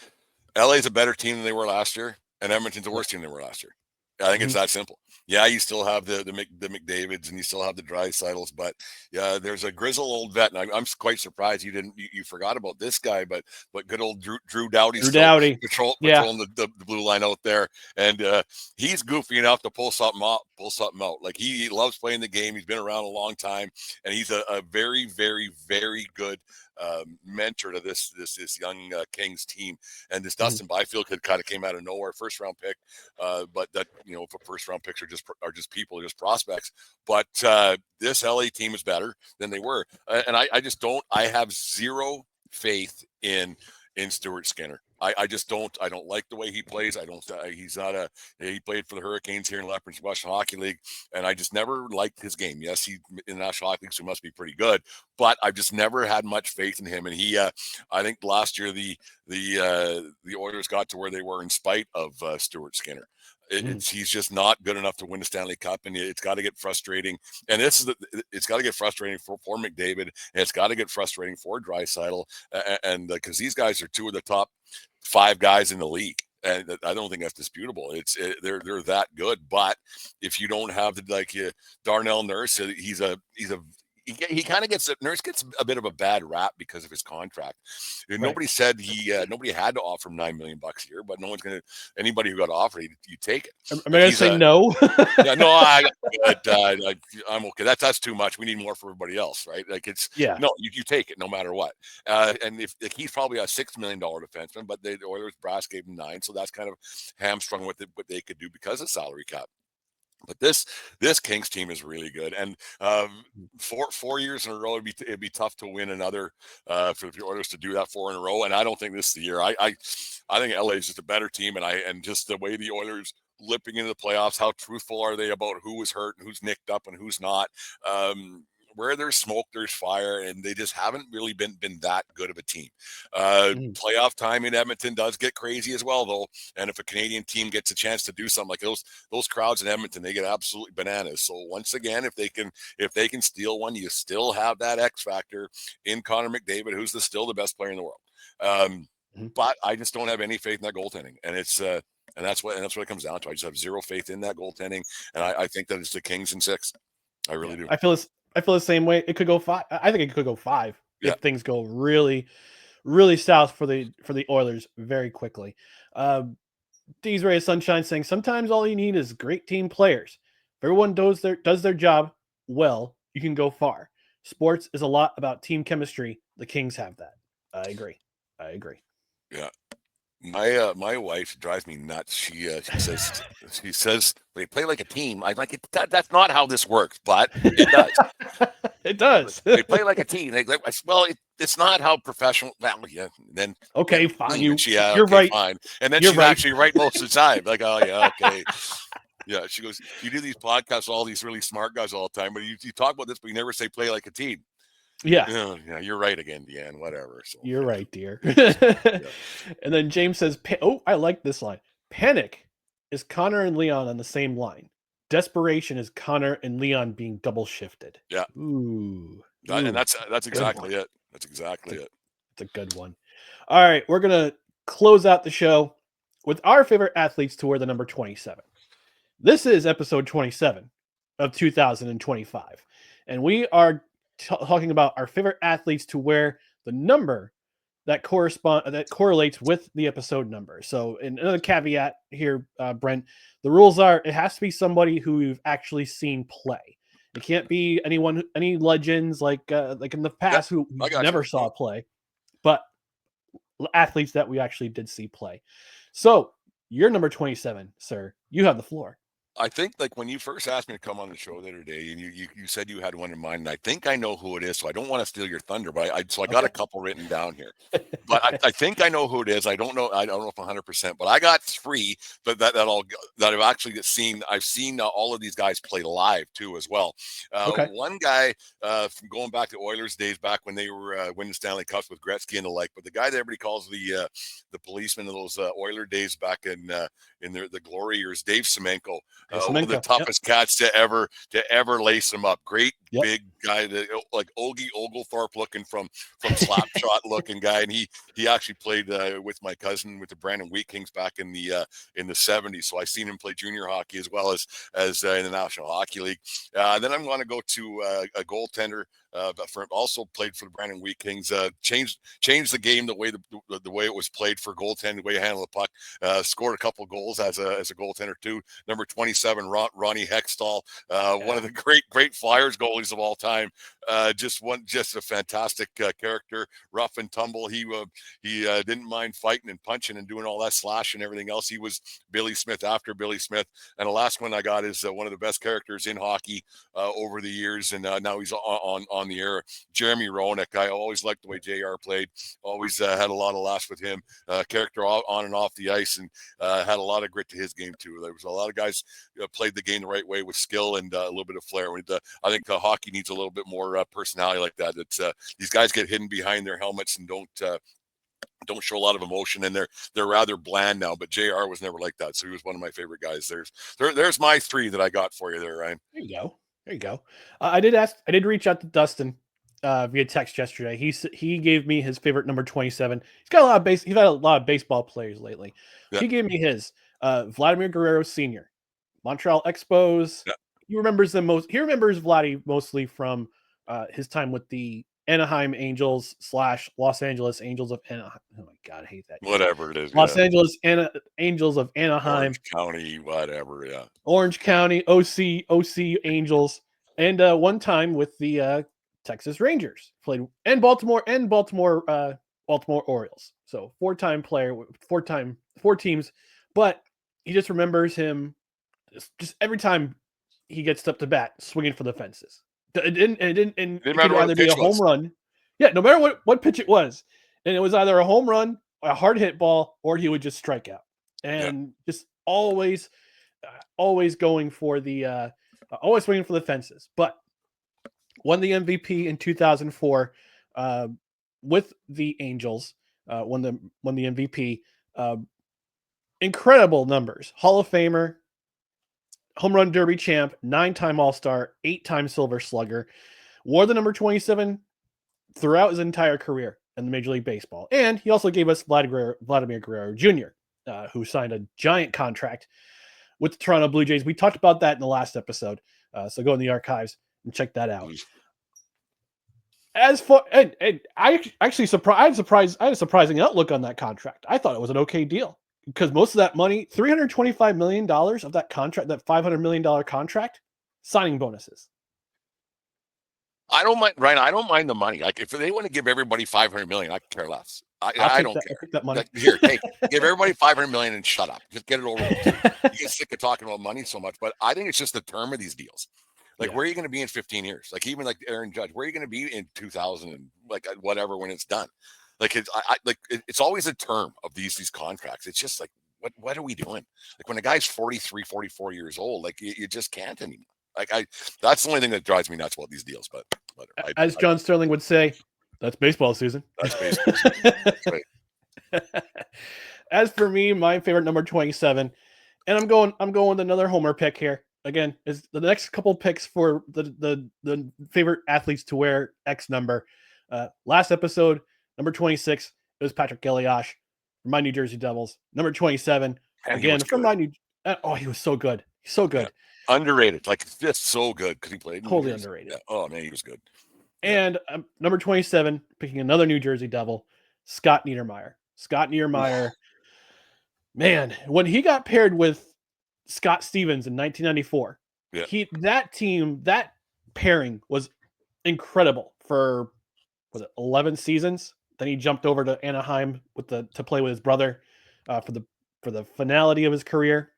is a better team than they were last year, and Edmonton's a worse team than they were last year. I think it's that simple. Yeah, you still have the McDavids and you still have the Draisaitl's, but yeah, there's a grizzled old vet, and I'm quite surprised you forgot about this guy, but good old Drew Doughty's
Doughty
patrolling the blue line out there, and he's goofy enough to pull something out. Like he loves playing the game. He's been around a long time, and he's a very, very, very good mentor to this young Kings team. And this Dustin Byfield kind of came out of nowhere, first round pick, but that for first round picks are just people, just prospects. But this LA team is better than they were, and I have zero faith in Stuart Skinner. I just don't. I don't like the way he plays. I don't. He played for the Hurricanes here in the Western Hockey League, and I just never liked his game. Yes, he in the National Hockey League, so he must be pretty good. But I've just never had much faith in him. And he, I think last year the Oilers got to where they were in spite of Stuart Skinner. He's just not good enough to win the Stanley Cup, and it's got to get frustrating. And it's got to get frustrating for McDavid, and it's got to get frustrating for Draisaitl, and because these guys are 2 of the top 5 guys in the league, and I don't think that's disputable. They're that good. But if you don't have Darnell Nurse, he kind of gets a bit of a bad rap because of his contract. Nobody said nobody had to offer him $9 million a year, but no one's gonna. Anybody who got offered, you take it.
Am I gonna say no?
Yeah, no, I'm okay. That's too much. We need more for everybody else, right? No, you take it no matter what. And if he's probably a $6 million defenseman, but the Oilers brass gave him 9, so that's kind of hamstrung what they could do because of salary cap. But this Kings team is really good, and 4 years in a row, it'd be tough to win another for the Oilers to do that 4 in a row. And I don't think this is the year. I think LA is just a better team, and just the way the Oilers lipping into the playoffs, how truthful are they about who was hurt and who's nicked up and who's not? where there's smoke, there's fire, and they just haven't really been that good of a team. Playoff time in Edmonton does get crazy as well, though. And if a Canadian team gets a chance to do something like those crowds in Edmonton, they get absolutely bananas. So once again, if they can steal one, you still have that X factor in Connor McDavid, who's still the best player in the world. But I just don't have any faith in that goaltending, and that's what it comes down to. I just have zero faith in that goaltending, and I think that it's the Kings in 6. I really do.
I feel the same way. It could go 5. I think it could go 5 if things go really, really south for the Oilers very quickly. D's Ray of Sunshine saying sometimes all you need is great team players. If everyone does their job well, you can go far. Sports is a lot about team chemistry. The Kings have that. I agree.
Yeah. My wife drives me nuts. She says they play like a team. I'm like, that's not how this works, but it does.
It does.
They play like a team. It's not how professional. Well, yeah. Then
okay, fine.
You're
okay, right.
Fine. And then she's actually right most of the time. Like, oh yeah, okay. Yeah. She goes, you do these podcasts with all these really smart guys all the time, but you talk about this, but you never say play like a team.
Yeah.
Yeah, you're right again, Deanne. Whatever. So
you're right, dear. And then James says, I like this line. Panic is Connor and Leon on the same line. Desperation is Connor and Leon being double shifted.
Yeah.
Ooh.
And that's exactly it. That's exactly it.
It's a good one. All right, we're gonna close out the show with our favorite athletes to wear the number 27. This is episode 27 of 2025, and we are talking about our favorite athletes to wear the number that correlates with the episode number. So, in another caveat here, Brent, the rules are it has to be somebody who you've actually seen play. It can't be any legends like in the past who never saw play, but athletes that we actually did see play. So, you're number 27, sir. You have the floor.
I think like when you first asked me to come on the show the other day, and you said you had one in mind, and I think I know who it is. So I don't want to steal your thunder, but I got a couple written down here. But I think I know who it is. I don't know if 100%, but I got 3 that I've actually seen. I've seen all of these guys play live too as well. One guy from going back to Oilers days, back when they were winning Stanley Cups with Gretzky and the like. But the guy that everybody calls the policeman of those Oiler days back in the glory years, Dave Semenko. One of the toughest cats to ever lace him up. Great big guy, like Ogie Oglethorpe looking from Slapshot looking guy, and he actually played with my cousin with the Brandon Wheat Kings back in the 70s. So I seen him play junior hockey as well as in the National Hockey League. Then I'm going to go to a goaltender. But also played for the Brandon Wheat Kings. Changed the game the way it was played for goaltending, the way you handle the puck. Scored a couple goals as a goaltender too. Number 27, Ronnie Hextall, one of the great Flyers goalies of all time. Just a fantastic character, rough and tumble. He didn't mind fighting and punching and doing all that slash and everything else. He was Billy Smith after Billy Smith. And the last one I got is one of the best characters in hockey over the years, and now he's on the air. Jeremy Roenick. I always liked the way JR played. Always had a lot of laughs with him. Character on and off the ice, and had a lot of grit to his game too. There was a lot of guys played the game the right way with skill and a little bit of flair. I think hockey needs a little bit more personality like that. These guys get hidden behind their helmets and don't show a lot of emotion, and they're rather bland now. But JR was never like that, so he was one of my favorite guys. There's my 3 that I got for you there, Ryan.
There you go. I did reach out to Dustin via text yesterday. He gave me his favorite number 27. He's had a lot of baseball players lately. Yeah. He gave me his Vladimir Guerrero Sr., Montreal Expos. Yeah. He remembers Vladdy mostly from his time with the Anaheim Angels / Los Angeles Angels of Anaheim. Oh my God, I hate that.
Whatever it is.
Los Angeles Angels of Anaheim.
Orange County, whatever, yeah.
Orange County, OC Angels. And one time with the Texas Rangers. Played and Baltimore Orioles. So 4-time player, 4 teams. But he just remembers him just every time he gets up to bat, swinging for the fences. It could either be a home run. Yeah, no matter what pitch it was. And it was either a home run, a hard hit ball, or he would just strike out. And just always going for always swinging for the fences. But won the MVP in 2004 with the Angels. Won the MVP. Incredible numbers. Hall of Famer, home run derby champ, 9-time All-Star, 8-time Silver Slugger. Wore the number 27 throughout his entire career in the Major League Baseball. And he also gave us Vladimir Guerrero Jr., who signed a giant contract with the Toronto Blue Jays. We talked about that in the last episode. So go in the archives and check that out. As for and I actually I had a surprising outlook on that contract. I thought it was an okay deal because most of that money, $325 million of that contract, that $500 million contract, signing bonuses.
I don't mind, Ryan. I don't mind the money. Like if they want to give everybody $500 million, I could care less. I don't care.
I'll take that money.
Like, here, give everybody $500 million and shut up. Just get it over with. You get sick of talking about money so much, but I think it's just the term of these deals. Like, where are you going to be in 15 years? Like, even like Aaron Judge, where are you going to be in 2000 and like whatever when it's done? Like, it's always a term of these contracts. It's just like, what are we doing? Like when a guy's 43, 44 years old, like you just can't anymore. Like that's the only thing that drives me nuts about these deals. But
as John Sterling would say, that's baseball season.
That's baseball season. That's right.
As for me, my favorite number 27, and I'm going with another homer pick here. Again, is the next couple picks for the favorite athletes to wear X number. Last episode, number 26, it was Patrick Elias from my New Jersey Devils. Number 27, again from my New. He was so good, so good.
Yeah. Underrated, like just so good because he played.
Totally underrated.
Yeah. Oh man, he was good.
And number 27, picking another New Jersey Devil, Scott Niedermayer. Scott Niedermayer, man, when he got paired with Scott Stevens in 1994, that pairing was incredible for 11 seasons. Then he jumped over to Anaheim to play with his brother for the finality of his career.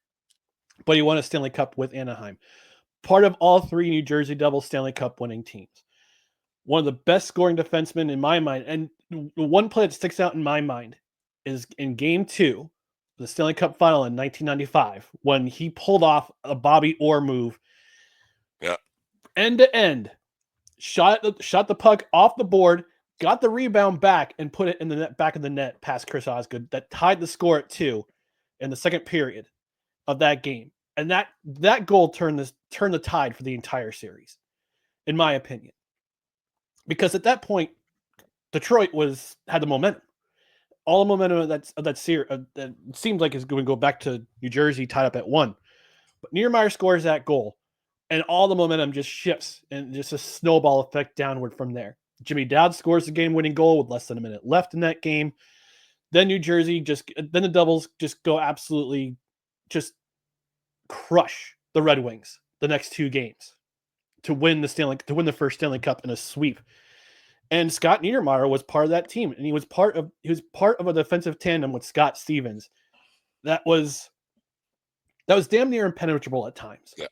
But he won a Stanley Cup with Anaheim. Part of all three New Jersey Devils Stanley Cup winning teams. One of the best scoring defensemen in my mind. And the one play that sticks out in my mind is in Game 2, the Stanley Cup final in 1995, when he pulled off a Bobby Orr move.
Yeah.
End to end. Shot the puck off the board, got the rebound back, and put it in the net, back of the net past Chris Osgood. That tied the score at 2 in the second period of that game. And that goal turned the tide for the entire series, in my opinion. Because at that point, Detroit had the momentum. All the momentum of that series that seems like is going to go back to New Jersey tied up at 1. But Niedermayer scores that goal, and all the momentum just shifts, and just a snowball effect downward from there. Jimmy Dowd scores the game-winning goal with less than a minute left in that game. Then then the Devils just go absolutely just crush the Red Wings the next 2 games to win the first Stanley Cup in a sweep. And Scott Niedermayer was part of that team, and he was part of a defensive tandem with Scott Stevens that was damn near impenetrable at times.
Yeah.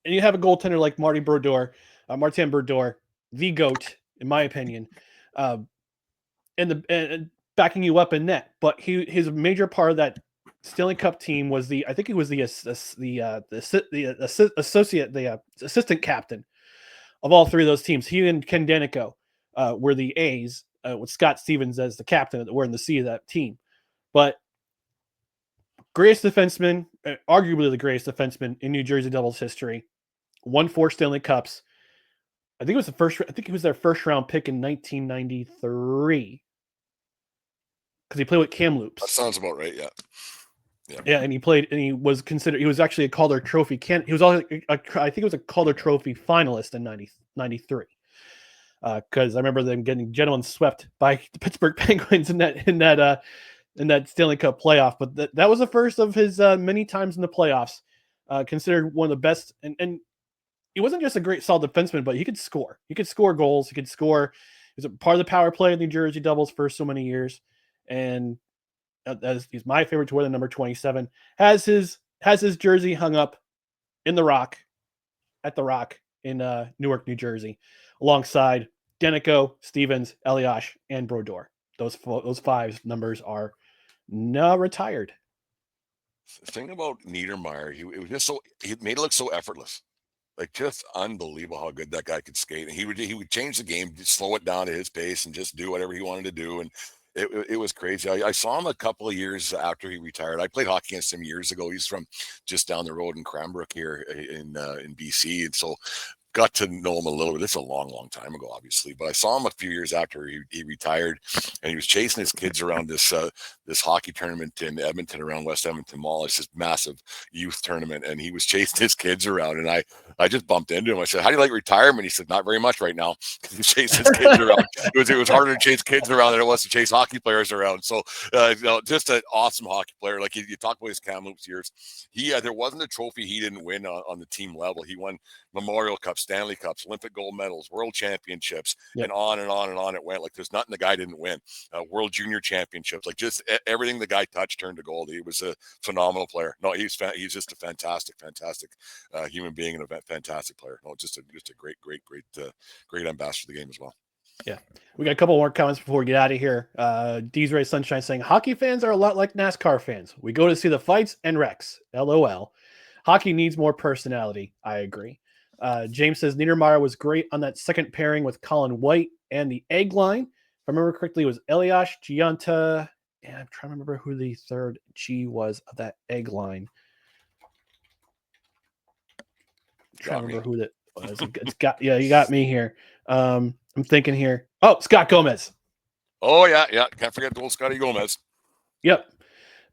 And you have a goaltender like Martin Brodeur, the GOAT, in my opinion, and backing you up in net. But his major part of that Stanley Cup team was the assistant captain of all 3 of those teams. He and Ken Danico were the A's, with Scott Stevens as the captain that were in the C of that team. But greatest defenseman, arguably the greatest defenseman in New Jersey Devils history, won 4 Stanley Cups. I think it was their first round pick in 1993 because he played with Kamloops.
That sounds about right. Yeah.
Yeah, and he was actually a Calder Trophy. He was also I think it was a Calder Trophy finalist in 93. Because I remember them getting gentlemen swept by the Pittsburgh Penguins in that Stanley Cup playoff. But that was the first of his many times in the playoffs. Considered one of the best, and he wasn't just a great solid defenseman, but he could score. He could score goals. He could score. He was a part of the power play of the New Jersey Devils for so many years, and he's my favorite to wear the number 27. Has his jersey hung up at the Rock in Newark, New Jersey, alongside Denico, Stevens, Elias, and Brodeur. Those 5 numbers are now retired.
The thing about Niedermayer, he made it look so effortless. Like, just unbelievable how good that guy could skate. And he would change the game, just slow it down to his pace, and just do whatever he wanted to do. And it was crazy. I saw him a couple of years after he retired. I played hockey against him years ago. He's from just down the road in Cranbrook here in BC, and so got to know him a little bit. This is a long, long time ago, obviously, but I saw him a few years after he retired, and he was chasing his kids around this hockey tournament in Edmonton, around West Edmonton Mall. It's this massive youth tournament, and he was chasing his kids around, and I just bumped into him. I said, "How do you like retirement?" He said, "Not very much right now," because he chased his kids around. It was harder to chase kids around than it was to chase hockey players around. So, just an awesome hockey player. Like, you talk about his Kamloops years. There wasn't a trophy he didn't win on the team level. He won Memorial Cup, Stanley Cups, Olympic gold medals, World Championships, and on and on and on it went. Like, there's nothing the guy didn't win. World Junior Championships, like, just everything the guy touched turned to gold. He was a phenomenal player. No, he's just a fantastic human being and a fantastic player. No, just a great ambassador of the game as well.
Yeah, we got a couple more comments before we get out of here. D's Ray Sunshine saying hockey fans are a lot like NASCAR fans. We go to see the fights and wrecks. LOL. Hockey needs more personality. I agree. James says Niedermayer was great on that second pairing with Colin White and the egg line. If I remember correctly, it was Elias, Giunta, and I'm trying to remember who the third G was of that egg line. Trying to remember who that was. You got me here. I'm thinking here. Oh, Scott Gomez.
Oh yeah. Can't forget the old Scotty Gomez.
Yep.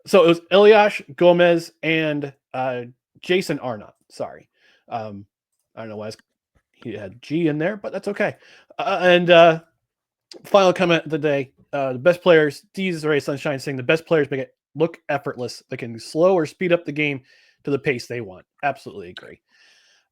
So it was Elias, Gomez, and Jason Arnott. Sorry. I don't know why he had G in there, but that's okay. And final comment of the day. The best players, D's Ray Sunshine saying the best players make it look effortless. They can slow or speed up the game to the pace they want. Absolutely agree.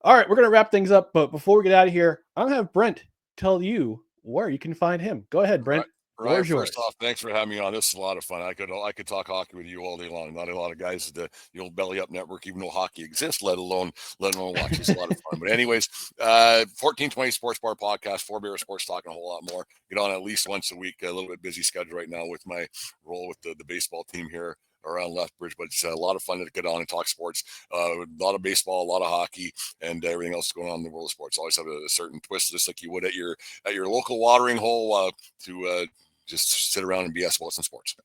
All right, we're going to wrap things up, but before we get out of here, I'm going to have Brent tell you where you can find him. Go ahead, Brent.
Ryan, first off, thanks for having me on. This is a lot of fun. I could talk hockey with you all day long. Not a lot of guys at the old Belly Up Network even know hockey exists, let alone watch. It's a lot of fun. But anyways, 1420 Sports Bar Podcast, 4 Beer Sports Talk, and a whole lot more. Get on at least once a week. A little bit busy schedule right now with my role with the baseball team here around Lethbridge, but it's a lot of fun to get on and talk sports. A lot of baseball, a lot of hockey, and everything else going on in the world of sports. Always have a certain twist, just like you would at your local watering hole to just sit around and BS about some sports.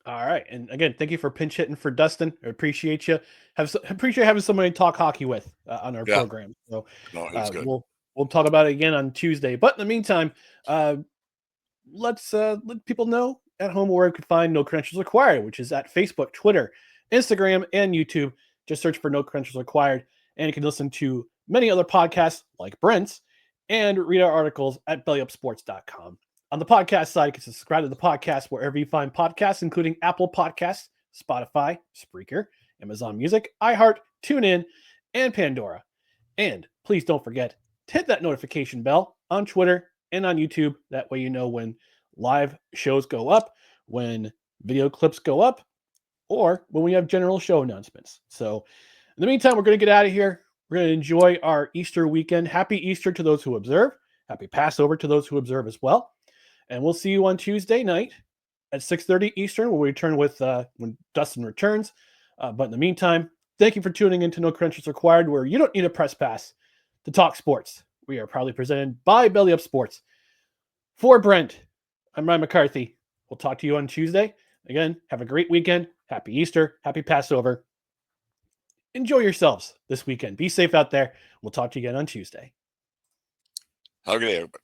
All right. And again, thank you for pinch hitting for Dustin. I appreciate you. Appreciate having somebody to talk hockey with on our program. So we'll talk about it again on Tuesday. But in the meantime, let's let people know at home where you can find No Credentials Required, which is at Facebook, Twitter, Instagram, and YouTube. Just search for No Credentials Required. And you can listen to many other podcasts like Brent's and read our articles at bellyupsports.com. On the podcast side, you can subscribe to the podcast wherever you find podcasts, including Apple Podcasts, Spotify, Spreaker, Amazon Music, iHeart, TuneIn, and Pandora. And please don't forget to hit that notification bell on Twitter and on YouTube. That way you know when live shows go up, when video clips go up, or when we have general show announcements. So in the meantime, we're going to get out of here. We're going to enjoy our Easter weekend. Happy Easter to those who observe. Happy Passover to those who observe as well. And we'll see you on Tuesday night at 6:30 Eastern. We'll return with when Dustin returns. But in the meantime, thank you for tuning in to No Credentials Required, where you don't need a press pass to talk sports. We are proudly presented by Belly Up Sports. For Brent, I'm Ryan McCarthy. We'll talk to you on Tuesday. Again, have a great weekend. Happy Easter. Happy Passover. Enjoy yourselves this weekend. Be safe out there. We'll talk to you again on Tuesday.
Have a good day, everybody.